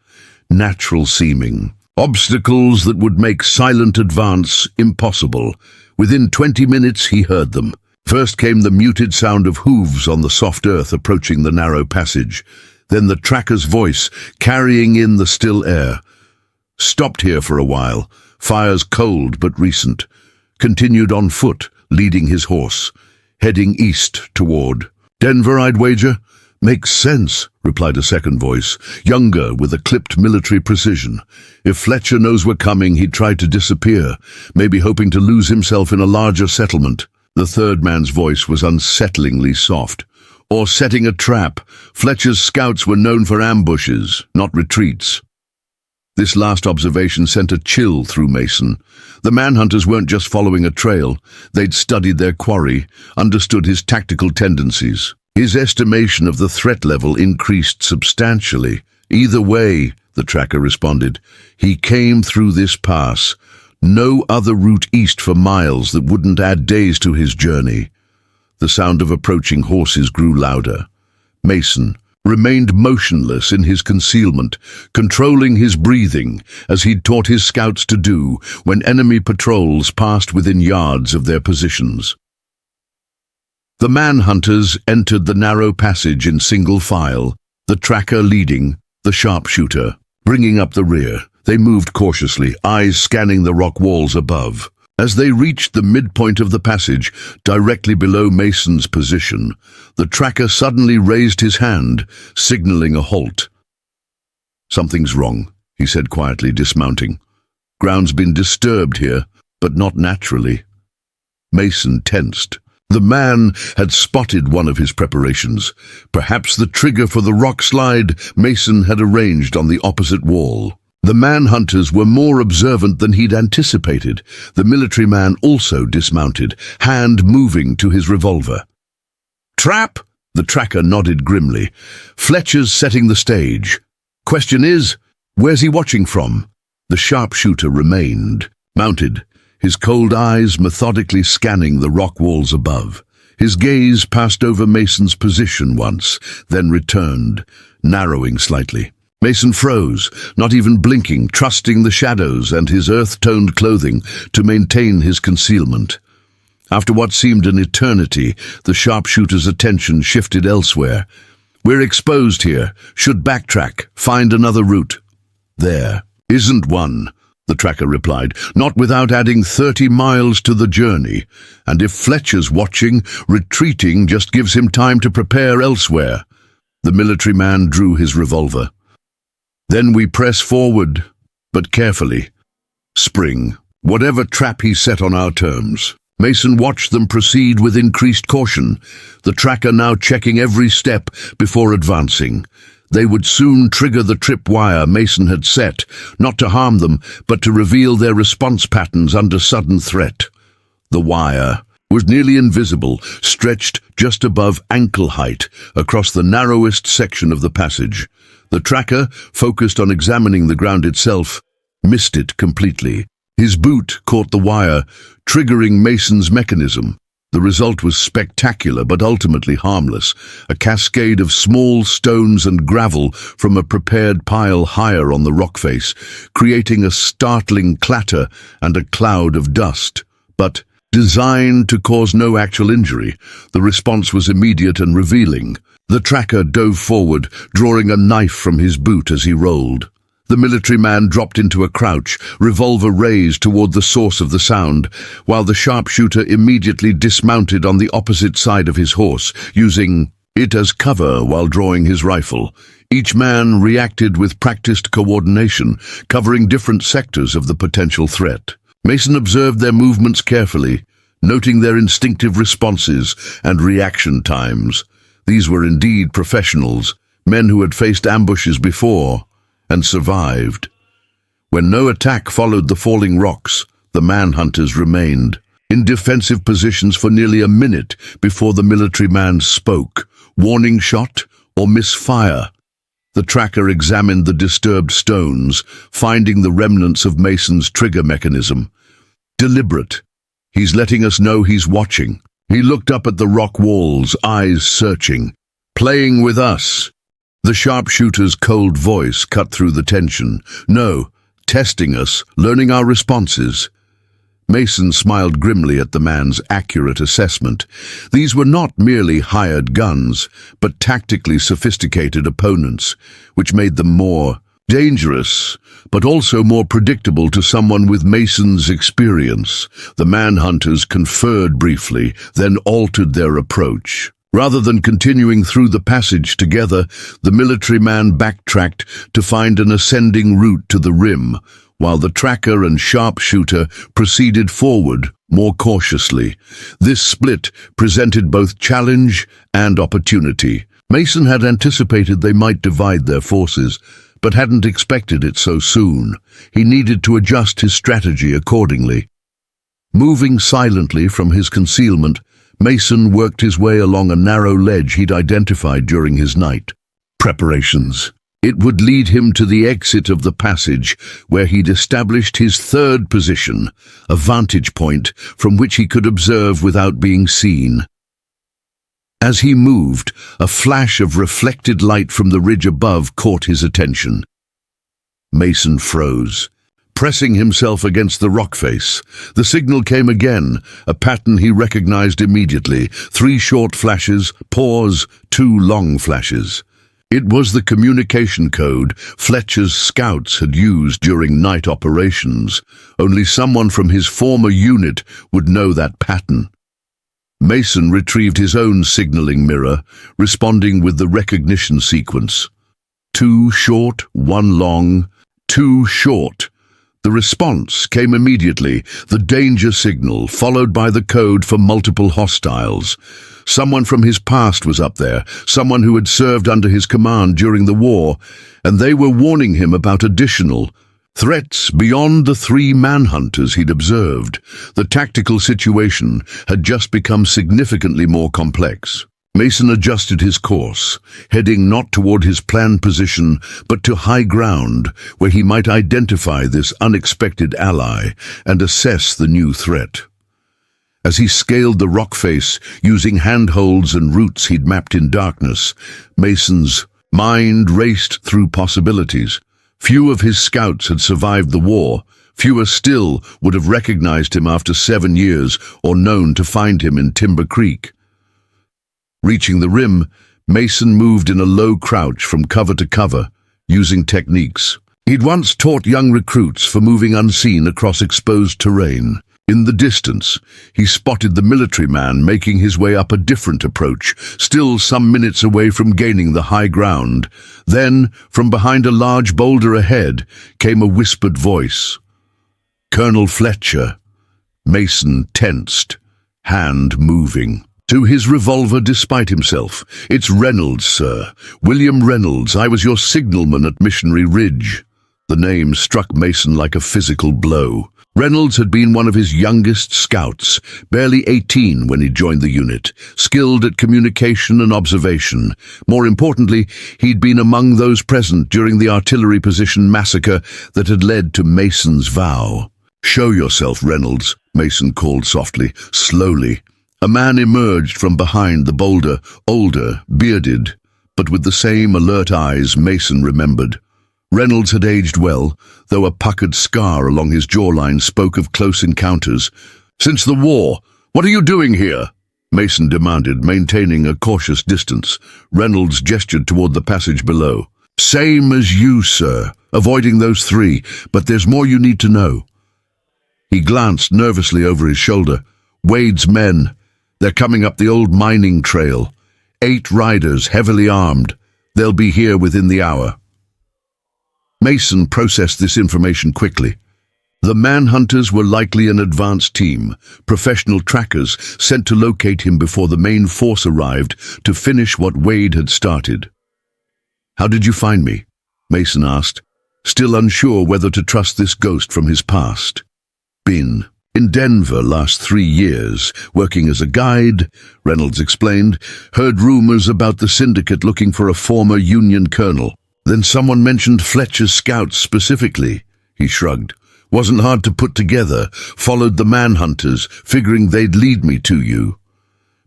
S1: natural seeming, obstacles that would make silent advance impossible. Within 20 minutes he heard them. First came the muted sound of hooves on the soft earth approaching the narrow passage, then the tracker's voice carrying in the still air. Stopped here for a while, fires cold but recent. Continued on foot, leading his horse, heading east toward Denver, I'd wager. Makes sense, replied a second voice, younger with a clipped military precision. If Fletcher knows we're coming, he'd try to disappear, maybe hoping to lose himself in a larger settlement. The third man's voice was unsettlingly soft. Or setting a trap. Fletcher's scouts were known for ambushes, not retreats. This last observation sent a chill through Mason. The manhunters weren't just following a trail. They'd studied their quarry, understood his tactical tendencies. His estimation of the threat level increased substantially. Either way, the tracker responded, he came through this pass. No other route east for miles that wouldn't add days to his journey. The sound of approaching horses grew louder. Mason remained motionless in his concealment, controlling his breathing as he'd taught his scouts to do when enemy patrols passed within yards of their positions. The manhunters entered the narrow passage in single file, the tracker leading, the sharpshooter bringing up the rear. They moved cautiously, eyes scanning the rock walls above. As they reached the midpoint of the passage, directly below Mason's position, the tracker suddenly raised his hand, signaling a halt. Something's wrong, he said quietly, dismounting. Ground's been disturbed here, but not naturally. Mason tensed. The man had spotted one of his preparations, perhaps the trigger for the rock slide Mason had arranged on the opposite wall. The manhunters were more observant than he'd anticipated. The military man also dismounted, hand moving to his revolver. Trap? The tracker nodded grimly. Fletcher's setting the stage. Question is, where's he watching from? The sharpshooter remained, mounted, his cold eyes methodically scanning the rock walls above. His gaze passed over Mason's position once, then returned, narrowing slightly. Mason froze, not even blinking, trusting the shadows and his earth-toned clothing to maintain his concealment. After what seemed an eternity, the sharpshooter's attention shifted elsewhere. "We're exposed here. Should backtrack. Find another route." "There isn't one," the tracker replied, "not without adding 30 miles to the journey. And if Fletcher's watching, retreating just gives him time to prepare elsewhere." The military man drew his revolver. "Then we press forward, but carefully. Spring whatever trap he set on our terms." Mason watched them proceed with increased caution, the tracker now checking every step before advancing. They would soon trigger the tripwire Mason had set, not to harm them, but to reveal their response patterns under sudden threat. The wire was nearly invisible, stretched just above ankle height across the narrowest section of the passage. The tracker, focused on examining the ground itself, missed it completely. His boot caught the wire, triggering Mason's mechanism. The result was spectacular but ultimately harmless, a cascade of small stones and gravel from a prepared pile higher on the rock face, creating a startling clatter and a cloud of dust. But, designed to cause no actual injury, the response was immediate and revealing. The tracker dove forward, drawing a knife from his boot as he rolled. The military man dropped into a crouch, revolver raised toward the source of the sound, while the sharpshooter immediately dismounted on the opposite side of his horse, using it as cover while drawing his rifle. Each man reacted with practiced coordination, covering different sectors of the potential threat. Mason observed their movements carefully, noting their instinctive responses and reaction times. These were indeed professionals, men who had faced ambushes before and survived. When no attack followed the falling rocks, the manhunters remained in defensive positions for nearly a minute before the military man spoke. Warning shot or misfire? The tracker examined the disturbed stones, finding the remnants of Mason's trigger mechanism. Deliberate. He's letting us know he's watching. He looked up at the rock walls, eyes searching. Playing with us. The sharpshooter's cold voice cut through the tension. "No, testing us, learning our responses." Mason smiled grimly at the man's accurate assessment. These were not merely hired guns, but tactically sophisticated opponents, which made them more dangerous, but also more predictable to someone with Mason's experience. The manhunters conferred briefly, then altered their approach. Rather than continuing through the passage together, the military man backtracked to find an ascending route to the rim, while the tracker and sharpshooter proceeded forward more cautiously. This split presented both challenge and opportunity. Mason had anticipated they might divide their forces, but hadn't expected it so soon. He needed to adjust his strategy accordingly. Moving silently from his concealment, Mason worked his way along a narrow ledge he'd identified during his night preparations. It would lead him to the exit of the passage, where he'd established his third position, a vantage point from which he could observe without being seen. As he moved, a flash of reflected light from the ridge above caught his attention. Mason froze, pressing himself against the rock face. The signal came again, a pattern he recognized immediately. 3 short flashes, pause, 2 long flashes. It was the communication code Fletcher's scouts had used during night operations. Only someone from his former unit would know that pattern. Mason retrieved his own signaling mirror, responding with the recognition sequence. 2 short, 1 long, 2 short. The response came immediately, the danger signal, followed by the code for multiple hostiles. Someone from his past was up there, someone who had served under his command during the war, and they were warning him about additional threats beyond the 3 manhunters he'd observed. The tactical situation had just become significantly more complex. Mason adjusted his course, heading not toward his planned position, but to high ground, where he might identify this unexpected ally and assess the new threat. As he scaled the rock face, using handholds and roots he'd mapped in darkness, Mason's mind raced through possibilities. Few of his scouts had survived the war. Fewer still would have recognized him after 7 years or known to find him in Timber Creek. Reaching the rim, Mason moved in a low crouch from cover to cover, using techniques he'd once taught young recruits for moving unseen across exposed terrain. In the distance, he spotted the military man making his way up a different approach, still some minutes away from gaining the high ground. Then, from behind a large boulder ahead, came a whispered voice. "Colonel Fletcher." Mason tensed, hand moving. To his revolver despite himself. "It's Reynolds, sir. William Reynolds. I was your signalman at Missionary Ridge." The name struck Mason like a physical blow. Reynolds had been one of his youngest scouts, barely 18 when he joined the unit, skilled at communication and observation. More importantly, he'd been among those present during the artillery position massacre that had led to Mason's vow. "Show yourself, Reynolds," Mason called softly, slowly. A man emerged from behind the boulder, older, bearded, but with the same alert eyes Mason remembered. Reynolds had aged well, though a puckered scar along his jawline spoke of close encounters. "Since the war, what are you doing here?" Mason demanded, maintaining a cautious distance. Reynolds gestured toward the passage below. "Same as you, sir, avoiding those 3, but there's more you need to know." He glanced nervously over his shoulder. "Wade's men. They're coming up the old mining trail. 8 riders, heavily armed. They'll be here within the hour." Mason processed this information quickly. The manhunters were likely an advance team, professional trackers sent to locate him before the main force arrived to finish what Wade had started. "How did you find me?" Mason asked, still unsure whether to trust this ghost from his past. "Been in Denver last 3 years, working as a guide," Reynolds explained. "Heard rumors about the syndicate looking for a former Union colonel. Then someone mentioned Fletcher's scouts specifically." He shrugged. "Wasn't hard to put together. Followed the manhunters, figuring they'd lead me to you."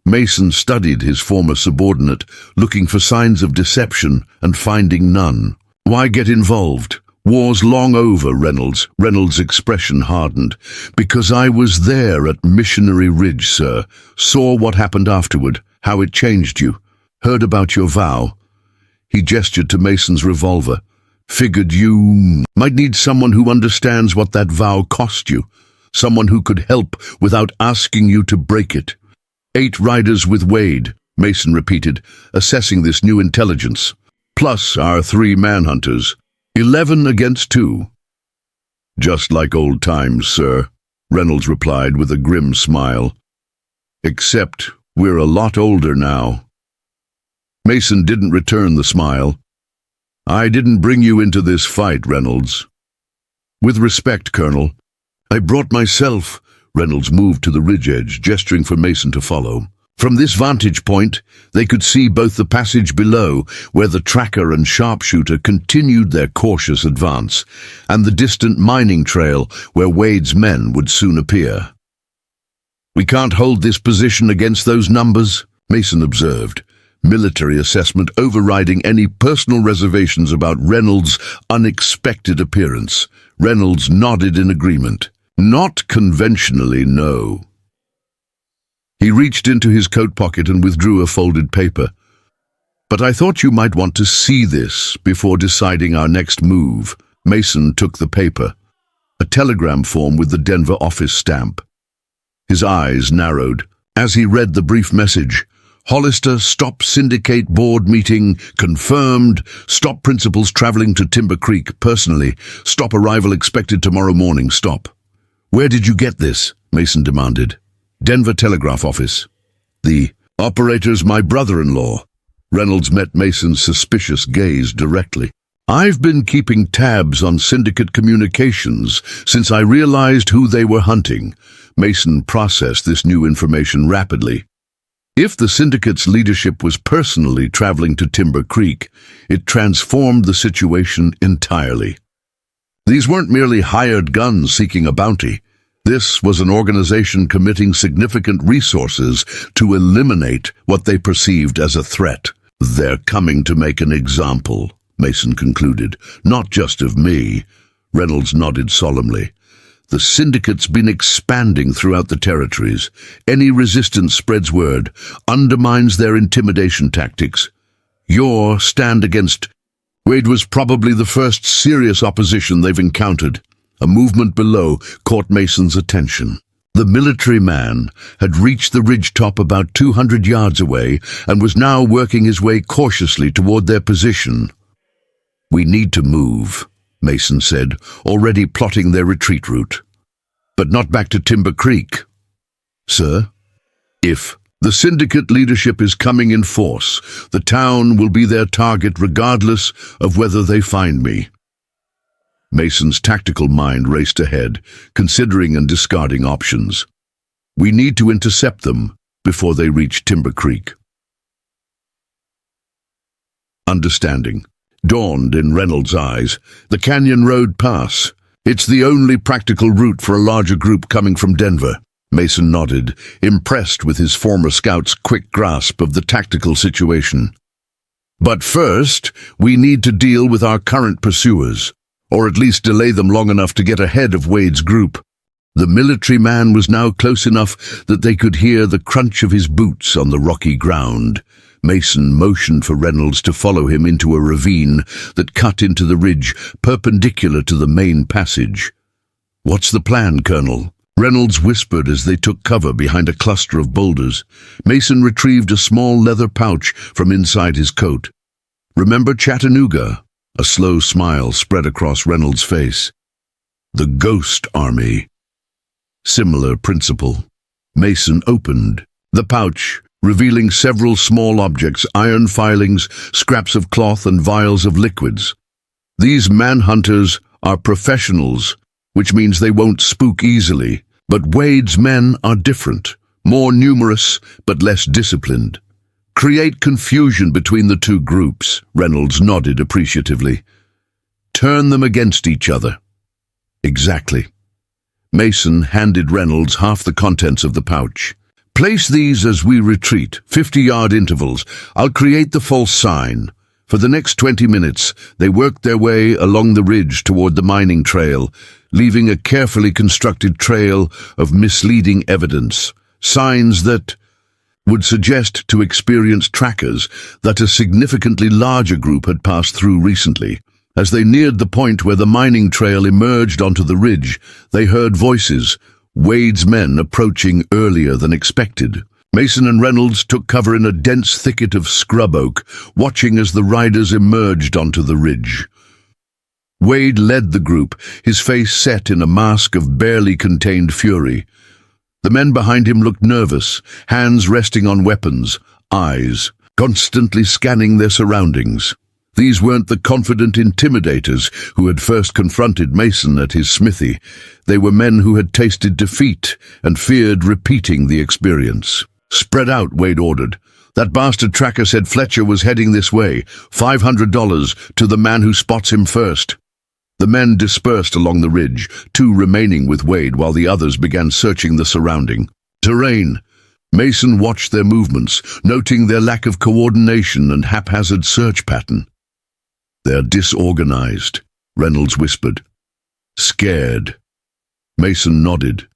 S1: Mason studied his former subordinate, looking for signs of deception and finding none. "Why get involved? War's long over, Reynolds." Reynolds' expression hardened. "Because I was there at Missionary Ridge, sir. Saw what happened afterward, how it changed you. Heard about your vow." He gestured to Mason's revolver. "Figured you might need someone who understands what that vow cost you. Someone who could help without asking you to break it." 8 riders with Wade," Mason repeated, assessing this new intelligence. "Plus our 3 manhunters. 11 against 2. "Just like old times, sir," Reynolds replied with a grim smile. "Except we're a lot older now." Mason didn't return the smile. "I didn't bring you into this fight, Reynolds." "With respect, Colonel." "I brought myself." Reynolds moved to the ridge edge, gesturing for Mason to follow. From this vantage point, they could see both the passage below, where the tracker and sharpshooter continued their cautious advance, and the distant mining trail, where Wade's men would soon appear. "We can't hold this position against those numbers," Mason observed, military assessment overriding any personal reservations about Reynolds' unexpected appearance. Reynolds nodded in agreement. "Not conventionally, no." He reached into his coat pocket and withdrew a folded paper. "But I thought you might want to see this before deciding our next move." Mason took the paper, a telegram form with the Denver office stamp. His eyes narrowed. As he read the brief message, "Hollister, stop syndicate board meeting, confirmed. Stop principals traveling to Timber Creek, personally. Stop arrival expected tomorrow morning, stop." "Where did you get this?" Mason demanded. "Denver Telegraph Office." "The operator's my brother-in-law." Reynolds met Mason's suspicious gaze directly. "I've been keeping tabs on syndicate communications since I realized who they were hunting." Mason processed this new information rapidly. If the syndicate's leadership was personally traveling to Timber Creek, it transformed the situation entirely. These weren't merely hired guns seeking a bounty. This was an organization committing significant resources to eliminate what they perceived as a threat. "They're coming to make an example," Mason concluded. "Not just of me." Reynolds nodded solemnly. "The syndicate's been expanding throughout the territories. Any resistance spreads word, undermines their intimidation tactics. Your stand against..." Wade was probably the first serious opposition they've encountered. A movement below caught Mason's attention. The military man had reached the ridgetop about 200 yards away and was now working his way cautiously toward their position. "We need to move," Mason said, already plotting their retreat route. "But not back to Timber Creek." "Sir?" "If the syndicate leadership is coming in force, the town will be their target regardless of whether they find me." Mason's tactical mind raced ahead, considering and discarding options. "We need to intercept them before they reach Timber Creek." Understanding dawned in Reynolds' eyes. "The Canyon Road Pass. It's the only practical route for a larger group coming from Denver." Mason nodded, impressed with his former scout's quick grasp of the tactical situation. "But first, we need to deal with our current pursuers, or at least delay them long enough to get ahead of Wade's group." The military man was now close enough that they could hear the crunch of his boots on the rocky ground. Mason motioned for Reynolds to follow him into a ravine that cut into the ridge perpendicular to the main passage. "What's the plan, Colonel?" Reynolds whispered as they took cover behind a cluster of boulders. Mason retrieved a small leather pouch from inside his coat. "Remember Chattanooga?" A slow smile spread across Reynolds' face. "The Ghost Army." Similar principle. Mason opened the pouch, revealing several small objects, iron filings, scraps of cloth, and vials of liquids. "These manhunters are professionals, which means they won't spook easily. But Wade's men are different, more numerous but less disciplined. Create confusion between the two groups," Reynolds nodded appreciatively. "Turn them against each other." "Exactly." Mason handed Reynolds half the contents of the pouch. "Place these as we retreat, 50-yard intervals. I'll create the false sign." For the next 20 minutes, they worked their way along the ridge toward the mining trail, leaving a carefully constructed trail of misleading evidence, signs that would suggest to experienced trackers that a significantly larger group had passed through recently. As they neared the point where the mining trail emerged onto the ridge, they heard voices, Wade's men approaching earlier than expected. Mason and Reynolds took cover in a dense thicket of scrub oak, watching as the riders emerged onto the ridge. Wade led the group, his face set in a mask of barely contained fury. The men behind him looked nervous, hands resting on weapons, eyes constantly scanning their surroundings. These weren't the confident intimidators who had first confronted Mason at his smithy. They were men who had tasted defeat and feared repeating the experience. "Spread out," Wade ordered. "That bastard tracker said Fletcher was heading this way. $500 to the man who spots him first." The men dispersed along the ridge, two remaining with Wade while the others began searching the surrounding terrain. Mason watched their movements, noting their lack of coordination and haphazard search pattern. "They're disorganized," Reynolds whispered. "Scared." Mason nodded.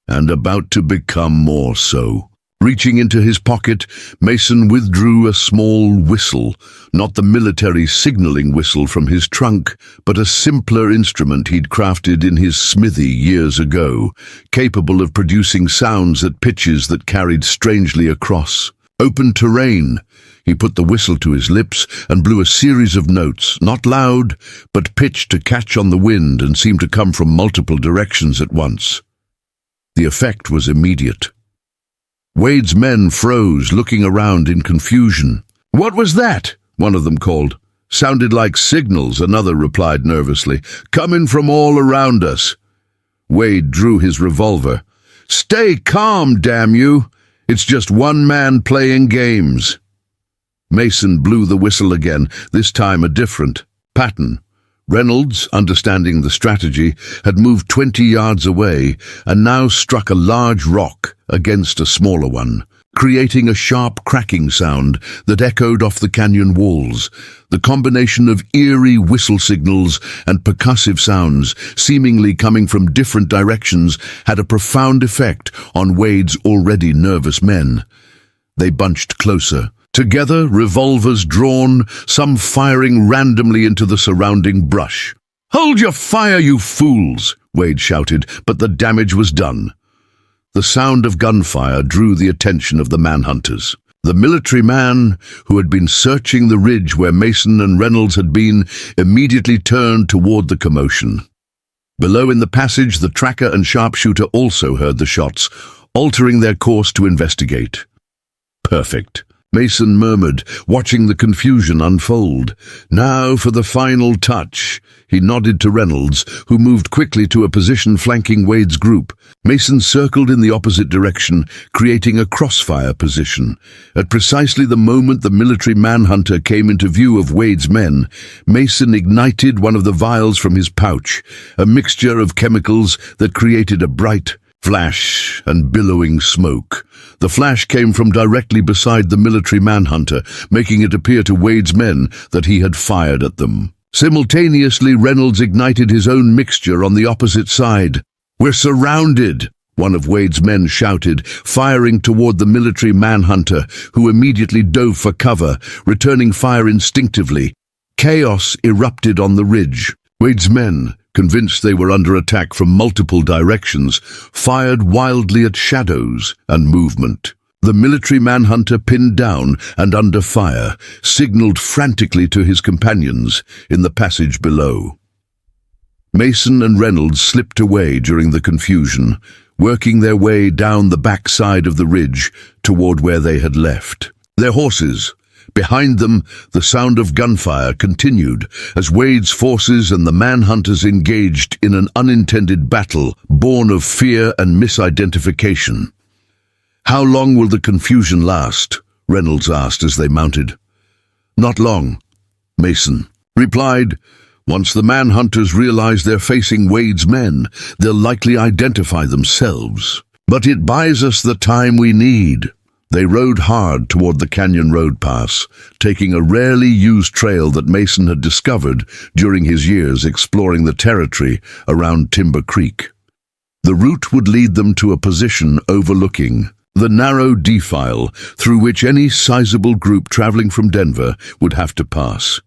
S1: "And about to become more so." Reaching into his pocket, Mason withdrew a small whistle, not the military signaling whistle from his trunk, but a simpler instrument he'd crafted in his smithy years ago, capable of producing sounds at pitches that carried strangely across. Open terrain. He put the whistle to his lips and blew a series of notes, not loud, but pitched to catch on the wind and seemed to come from multiple directions at once. The effect was immediate. Wade's men froze, looking around in confusion. "What was that?" one of them called. "Sounded like signals," another replied nervously. "Coming from all around us." Wade drew his revolver. "Stay calm, damn you! It's just one man playing games." Mason blew the whistle again, this time a different pattern. Reynolds, understanding the strategy, had moved 20 yards away and now struck a large rock against a smaller one, creating a sharp cracking sound that echoed off the canyon walls. The combination of eerie whistle signals and percussive sounds, seemingly coming from different directions, had a profound effect on Wade's already nervous men. They bunched closer. Together, revolvers drawn, some firing randomly into the surrounding brush. "Hold your fire, you fools!" Wade shouted, but the damage was done. The sound of gunfire drew the attention of the manhunters. The military man, who had been searching the ridge where Mason and Reynolds had been, immediately turned toward the commotion. Below in the passage, the tracker and sharpshooter also heard the shots, altering their course to investigate. "Perfect," Mason murmured, watching the confusion unfold. "Now for the final touch." He nodded to Reynolds, who moved quickly to a position flanking Wade's group. Mason circled in the opposite direction, creating a crossfire position. At precisely the moment the military manhunter came into view of Wade's men, Mason ignited one of the vials from his pouch, a mixture of chemicals that created a bright flash and billowing smoke. The flash came from directly beside the military manhunter, making it appear to Wade's men that he had fired at them. Simultaneously, Reynolds ignited his own mixture on the opposite side. "We're surrounded!" one of Wade's men shouted, firing toward the military manhunter, who immediately dove for cover, returning fire instinctively. Chaos erupted on the ridge. Wade's men, convinced they were under attack from multiple directions, fired wildly at shadows and movement. The military manhunter, pinned down and under fire, signaled frantically to his companions in the passage below. Mason and Reynolds slipped away during the confusion, working their way down the back side of the ridge toward where they had left. Their horses. Behind them, the sound of gunfire continued as Wade's forces and the manhunters engaged in an unintended battle born of fear and misidentification. "How long will the confusion last?" Reynolds asked as they mounted. "Not long," Mason replied. "Once the manhunters realize they're facing Wade's men, they'll likely identify themselves. But it buys us the time we need." They rode hard toward the Canyon Road Pass, taking a rarely used trail that Mason had discovered during his years exploring the territory around Timber Creek. The route would lead them to a position overlooking the narrow defile through which any sizable group traveling from Denver would have to pass.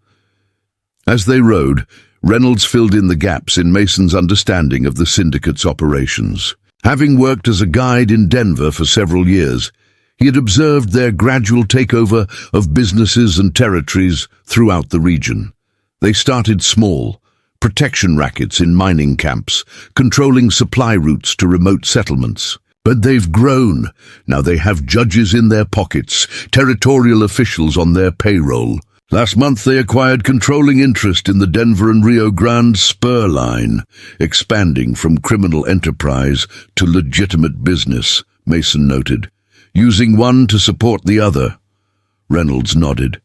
S1: As they rode, Reynolds filled in the gaps in Mason's understanding of the syndicate's operations. Having worked as a guide in Denver for several years, he had observed their gradual takeover of businesses and territories throughout the region. They started small, protection rackets in mining camps, controlling supply routes to remote settlements. But they've grown. Now they have judges in their pockets, territorial officials on their payroll. Last month they acquired controlling interest in the Denver and Rio Grande spur line, expanding from criminal enterprise to legitimate business, Mason noted. Using one to support the other. Reynolds nodded.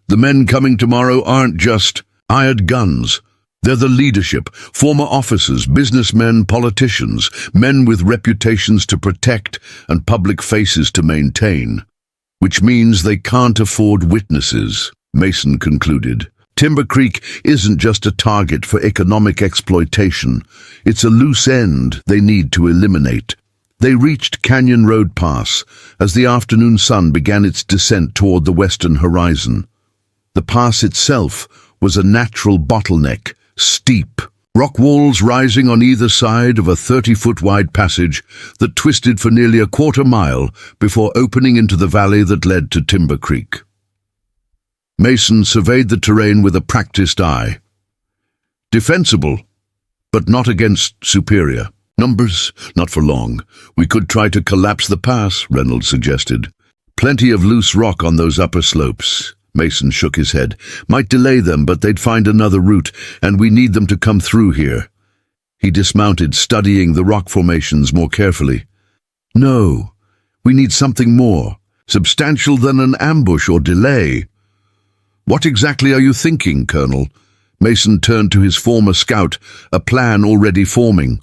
S1: "The men coming tomorrow aren't just hired guns. They're the leadership, former officers, businessmen, politicians, men with reputations to protect and public faces to maintain. Which means they can't afford witnesses," Mason concluded. Timber Creek isn't just a target for economic exploitation. It's a loose end they need to eliminate. They reached Canyon Road Pass as the afternoon sun began its descent toward the western horizon. The pass itself was a natural bottleneck, steep, rock walls rising on either side of a 30-foot-wide passage that twisted for nearly a quarter-mile before opening into the valley that led to Timber Creek. Mason surveyed the terrain with a practiced eye. Defensible, but not against superior numbers, not for long. "We could try to collapse the pass," Reynolds suggested. "Plenty of loose rock on those upper slopes." Mason shook his head. "Might delay them, but they'd find another route, and we need them to come through here." He dismounted, studying the rock formations more carefully. "No, we need something more substantial than an ambush or delay." "What exactly are you thinking, Colonel?" Mason turned to his former scout, a plan already forming.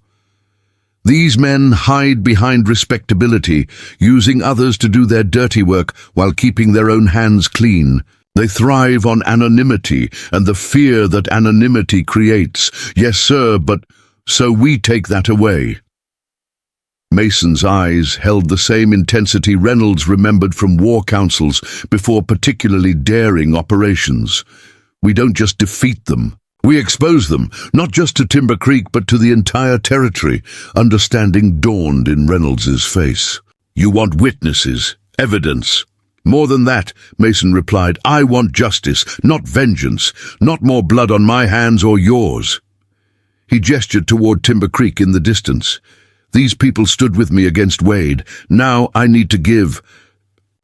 S1: These men hide behind respectability, using others to do their dirty work while keeping their own hands clean. They thrive on anonymity and the fear that anonymity creates. Yes, sir, but so we take that away. Mason's eyes held the same intensity Reynolds remembered from war councils before particularly daring operations. We don't just defeat them. We expose them, not just to Timber Creek, but to the entire territory. Understanding dawned in Reynolds's face. You want witnesses, evidence. More than that, Mason replied, I want justice, not vengeance, not more blood on my hands or yours. He gestured toward Timber Creek in the distance. These people stood with me against Wade. Now I need to give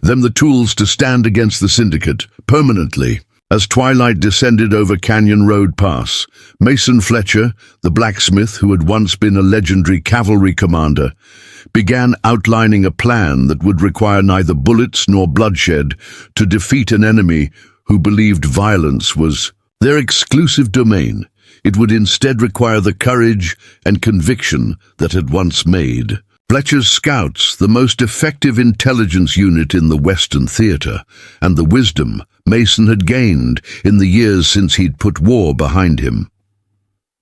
S1: them the tools to stand against the syndicate, permanently. As twilight descended over Canyon Road Pass, Mason Fletcher, the blacksmith who had once been a legendary cavalry commander, began outlining a plan that would require neither bullets nor bloodshed to defeat an enemy who believed violence was their exclusive domain. It would instead require the courage and conviction that had once made Fletcher's scouts the most effective intelligence unit in the Western theater, and the wisdom Mason had gained in the years since he'd put war behind him.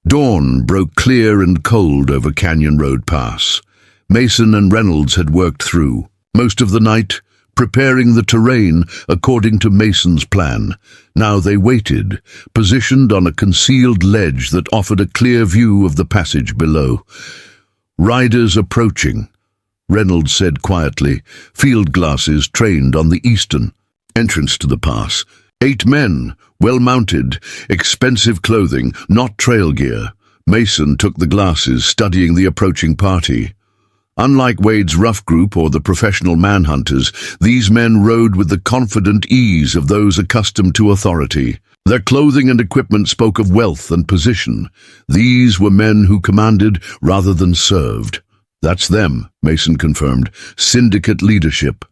S1: Dawn broke clear and cold over Canyon Road Pass. Mason and Reynolds had worked through most of the night, preparing the terrain according to Mason's plan. Now they waited, positioned on a concealed ledge that offered a clear view of the passage below. Riders approaching, Reynolds said quietly, field glasses trained on the eastern entrance to the pass. 8 men, well-mounted, expensive clothing, not trail gear. Mason took the glasses, studying the approaching party. Unlike Wade's rough group or the professional manhunters, these men rode with the confident ease of those accustomed to authority. Their clothing and equipment spoke of wealth and position. These were men who commanded rather than served. That's them, Mason confirmed. Syndicate leadership.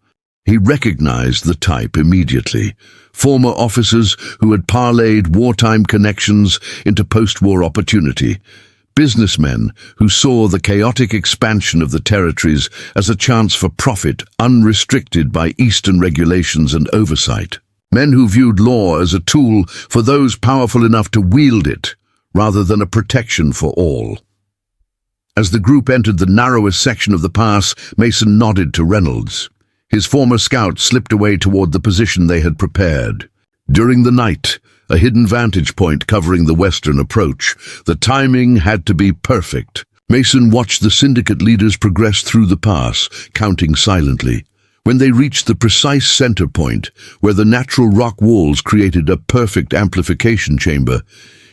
S1: He recognized the type immediately. Former officers who had parlayed wartime connections into post-war opportunity. Businessmen who saw the chaotic expansion of the territories as a chance for profit unrestricted by Eastern regulations and oversight. Men who viewed law as a tool for those powerful enough to wield it, rather than a protection for all. As the group entered the narrowest section of the pass, Mason nodded to Reynolds. His former scout slipped away toward the position they had prepared. During the night, a hidden vantage point covering the western approach. The timing had to be perfect. Mason watched the syndicate leaders progress through the pass, counting silently. When they reached the precise center point, where the natural rock walls created a perfect amplification chamber,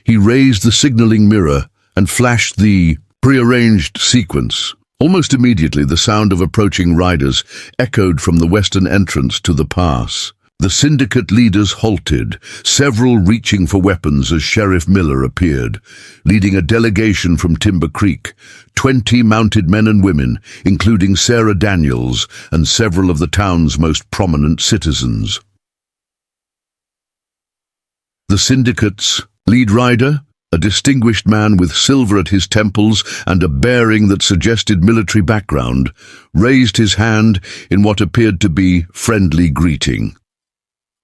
S1: he raised the signaling mirror and flashed the prearranged sequence. Almost immediately, the sound of approaching riders echoed from the western entrance to the pass. The syndicate leaders halted, several reaching for weapons as Sheriff Miller appeared, leading a delegation from Timber Creek, 20 mounted men and women, including Sarah Daniels and several of the town's most prominent citizens. The syndicate's lead rider, a distinguished man with silver at his temples and a bearing that suggested military background, raised his hand in what appeared to be friendly greeting.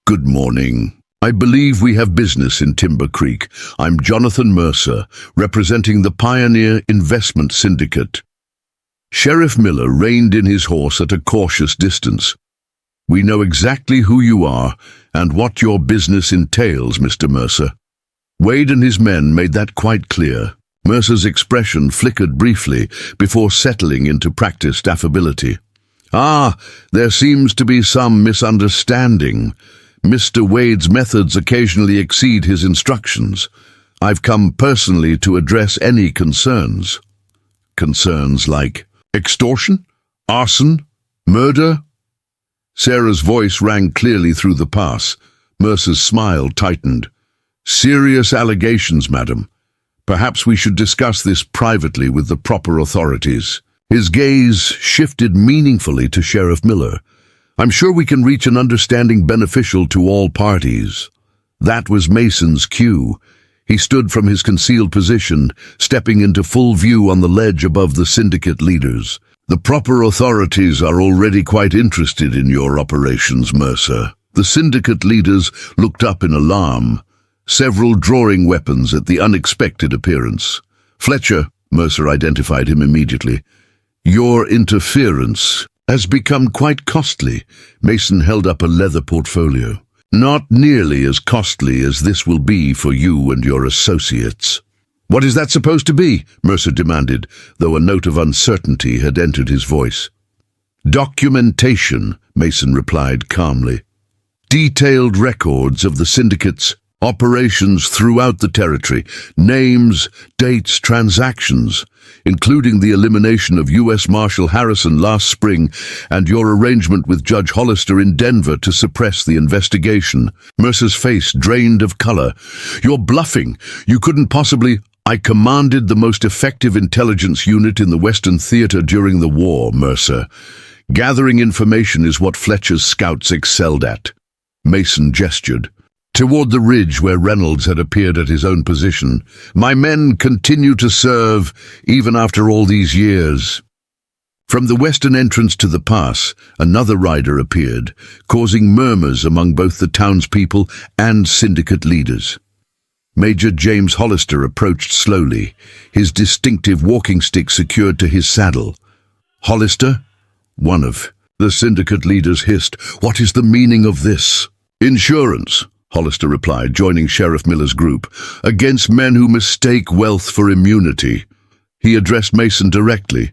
S1: Good morning. I believe we have business in Timber Creek. I'm Jonathan Mercer, representing the Pioneer Investment Syndicate. Sheriff Miller reined in his horse at a cautious distance. We know exactly who you are and what your business entails, Mr. Mercer. Wade and his men made that quite clear. Mercer's expression flickered briefly before settling into practiced affability. There seems to be some misunderstanding. Mr. Wade's methods occasionally exceed his instructions. I've come personally to address any concerns. Concerns like extortion, arson, murder? Sarah's voice rang clearly through the pass. Mercer's smile tightened. Serious allegations, madam. Perhaps we should discuss this privately with the proper authorities. His gaze shifted meaningfully to Sheriff Miller. I'm sure we can reach an understanding beneficial to all parties. That was Mason's cue. He stood from his concealed position, stepping into full view on the ledge above the syndicate leaders. "The proper authorities are already quite interested in your operations, Mercer." The syndicate leaders looked up in alarm, several drawing weapons at the unexpected appearance. "Fletcher," Mercer identified him immediately. "Your interference has become quite costly." Mason held up a leather portfolio. "Not nearly as costly as this will be for you and your associates." "What is that supposed to be?" Mercer demanded, though a note of uncertainty had entered his voice. "Documentation," Mason replied calmly. "Detailed records of the syndicate's operations throughout the territory, names, dates, transactions, including the elimination of U.S. Marshal Harrison last spring and your arrangement with Judge Hollister in Denver to suppress the investigation." Mercer's face drained of color. "You're bluffing. You couldn't possibly—" "I commanded the most effective intelligence unit in the Western Theater during the war, Mercer. Gathering information is what Fletcher's scouts excelled at." Mason gestured toward the ridge where Reynolds had appeared at his own position. "My men continue to serve even after all these years." From the western entrance to the pass, another rider appeared, causing murmurs among both the townspeople and syndicate leaders. Major James Hollister approached slowly, his distinctive walking stick secured to his saddle. "Hollister?" One of the syndicate leaders hissed. "What is the meaning of this?" "Insurance," Hollister replied, joining Sheriff Miller's group, "against men who mistake wealth for immunity." He addressed Mason directly.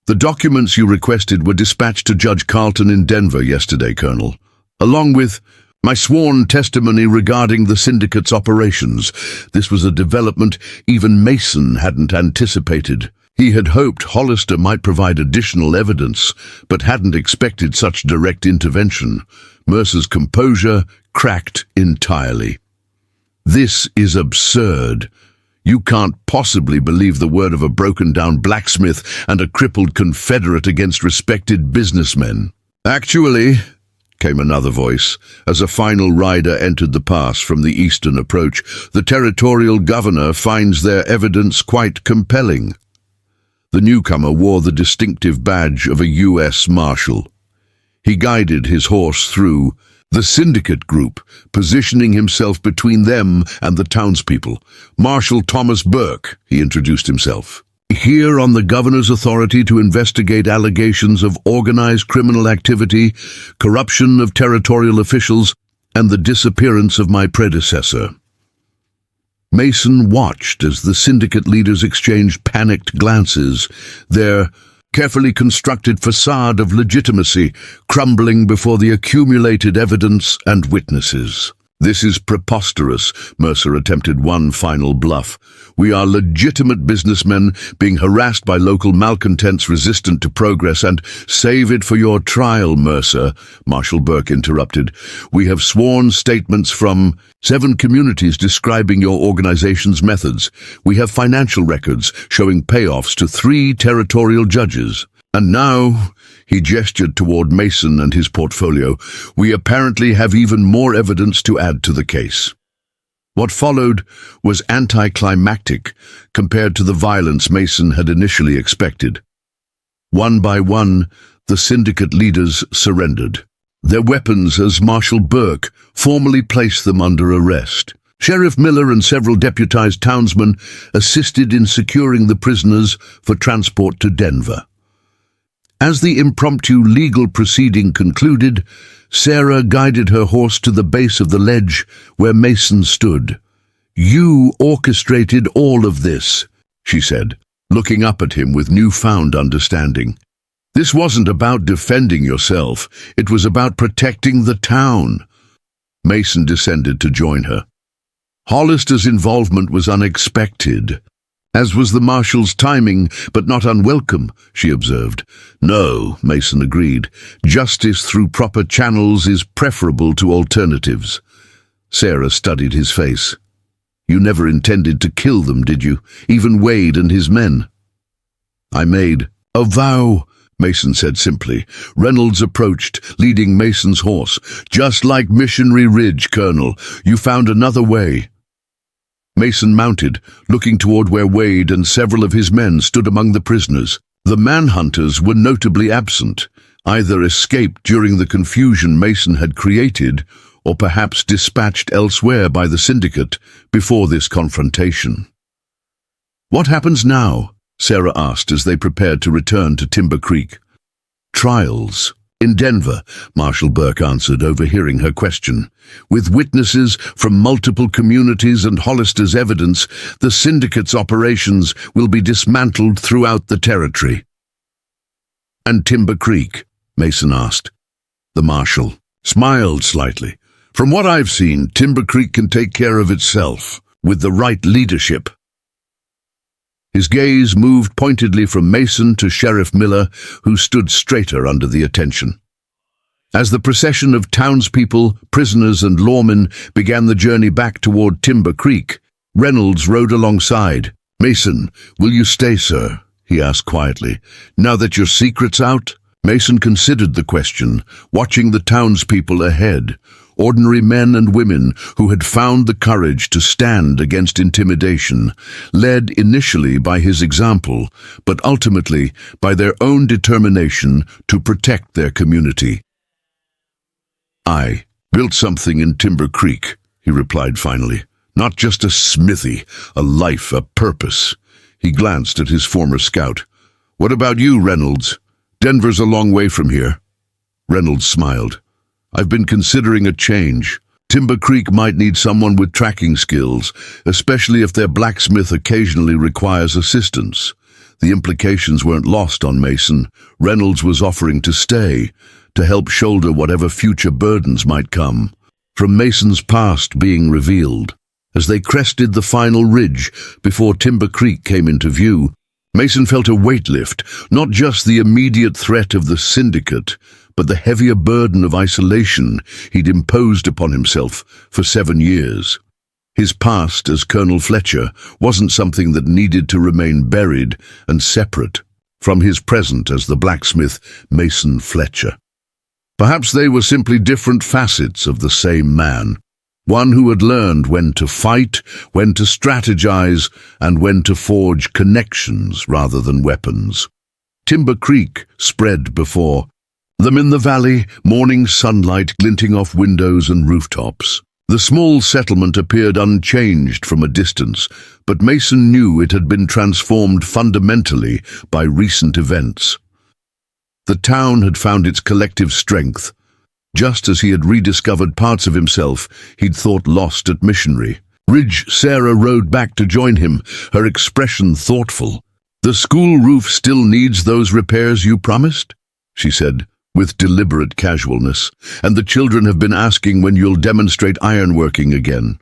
S1: "The documents you requested were dispatched to Judge Carlton in Denver yesterday, Colonel, along with my sworn testimony regarding the syndicate's operations." This was a development even Mason hadn't anticipated. He had hoped Hollister might provide additional evidence, but hadn't expected such direct intervention. Mercer's composure cracked entirely. "This is absurd. You can't possibly believe the word of a broken-down blacksmith and a crippled Confederate against respected businessmen." "Actually," came another voice, as a final rider entered the pass from the eastern approach, "the territorial governor finds their evidence quite compelling." The newcomer wore the distinctive badge of a U.S. Marshal. He guided his horse through the syndicate group, positioning himself between them and the townspeople. "Marshal Thomas Burke," he introduced himself. "Here on the governor's authority to investigate allegations of organized criminal activity, corruption of territorial officials, and the disappearance of my predecessor." Mason watched as the syndicate leaders exchanged panicked glances, their carefully constructed facade of legitimacy crumbling before the accumulated evidence and witnesses. "This is preposterous," Mercer attempted one final bluff. "We are legitimate businessmen being harassed by local malcontents resistant to progress and—" "Save it for your trial, Mercer," Marshal Burke interrupted. "We have sworn statements from 7 communities describing your organization's methods. We have financial records showing payoffs to 3 territorial judges. And now," he gestured toward Mason and his portfolio, "we apparently have even more evidence to add to the case." What followed was anticlimactic compared to the violence Mason had initially expected. One by one, the syndicate leaders surrendered, their weapons as Marshal Burke formally placed them under arrest. Sheriff Miller and several deputized townsmen assisted in securing the prisoners for transport to Denver. As the impromptu legal proceeding concluded, Sarah guided her horse to the base of the ledge where Mason stood. "You orchestrated all of this," she said, looking up at him with newfound understanding. "This wasn't about defending yourself, it was about protecting the town." Mason descended to join her. Hollister's involvement was unexpected, as was the Marshal's timing, but not unwelcome, she observed. "No," Mason agreed. "Justice through proper channels is preferable to alternatives." Sarah studied his face. "You never intended to kill them, did you? Even Wade and his men?" "I made a vow," Mason said simply. Reynolds approached, leading Mason's horse. "Just like Missionary Ridge, Colonel. You found another way." Mason mounted, looking toward where Wade and several of his men stood among the prisoners. The manhunters were notably absent, either escaped during the confusion Mason had created, or perhaps dispatched elsewhere by the syndicate before this confrontation. "What happens now?" Sarah asked as they prepared to return to Timber Creek. "Trials. In Denver," Marshal Burke answered, overhearing her question. "With witnesses from multiple communities and Hollister's evidence, the syndicate's operations will be dismantled throughout the territory." "And Timber Creek?" Mason asked. The Marshal smiled slightly. "From what I've seen, Timber Creek can take care of itself, with the right leadership." His gaze moved pointedly from Mason to Sheriff Miller, who stood straighter under the attention. As the procession of townspeople, prisoners, and lawmen began the journey back toward Timber Creek, Reynolds rode alongside. "Mason, will you stay, sir?" he asked quietly. "Now that your secret's out?" Mason considered the question, watching the townspeople ahead, ordinary men and women who had found the courage to stand against intimidation, led initially by his example, but ultimately by their own determination to protect their community. "I built something in Timber Creek," he replied finally. "Not just a smithy, a life, a purpose." He glanced at his former scout. "What about you, Reynolds? Denver's a long way from here." Reynolds smiled. "I've been considering a change. Timber Creek might need someone with tracking skills, especially if their blacksmith occasionally requires assistance." The implications weren't lost on Mason. Reynolds was offering to stay, to help shoulder whatever future burdens might come. From Mason's past being revealed, as they crested the final ridge before Timber Creek came into view, Mason felt a weight lift, not just the immediate threat of the syndicate, but the heavier burden of isolation he'd imposed upon himself for 7 years. His past as Colonel Fletcher wasn't something that needed to remain buried and separate from his present as the blacksmith Mason Fletcher. Perhaps they were simply different facets of the same man, one who had learned when to fight, when to strategize, and when to forge connections rather than weapons. Timber Creek spread before them in the valley, morning sunlight glinting off windows and rooftops. The small settlement appeared unchanged from a distance, but Mason knew it had been transformed fundamentally by recent events. The town had found its collective strength, just as he had rediscovered parts of himself he'd thought lost at Missionary. Sarah rode back to join him, her expression thoughtful. "The school roof still needs those repairs you promised?" she said, with deliberate casualness. "And the children have been asking when you'll demonstrate ironworking again."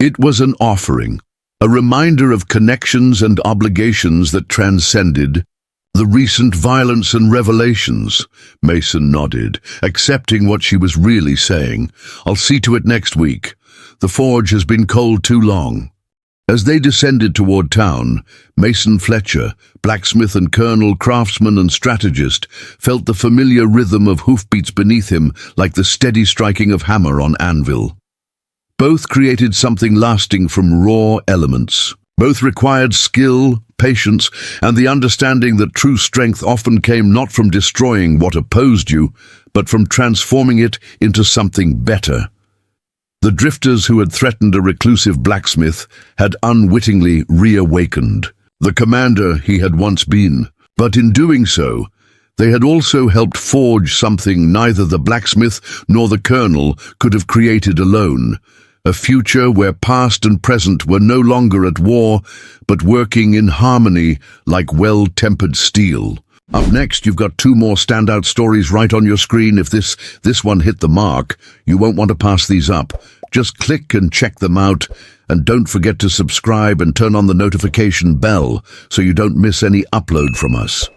S1: It was an offering, a reminder of connections and obligations that transcended the recent violence and revelations. Mason nodded, accepting what she was really saying. "I'll see to it next week. The forge has been cold too long." As they descended toward town, Mason Fletcher, blacksmith and colonel, craftsman and strategist, felt the familiar rhythm of hoofbeats beneath him like the steady striking of hammer on anvil. Both created something lasting from raw elements. Both required skill, patience, and the understanding that true strength often came not from destroying what opposed you, but from transforming it into something better. The drifters who had threatened a reclusive blacksmith had unwittingly reawakened the commander he had once been, but in doing so, they had also helped forge something neither the blacksmith nor the colonel could have created alone. A future where past and present were no longer at war, but working in harmony like well-tempered steel. Up next, you've got 2 more standout stories right on your screen. If this one hit the mark, you won't want to pass these up. Just click and check them out, and don't forget to subscribe and turn on the notification bell so you don't miss any upload from us.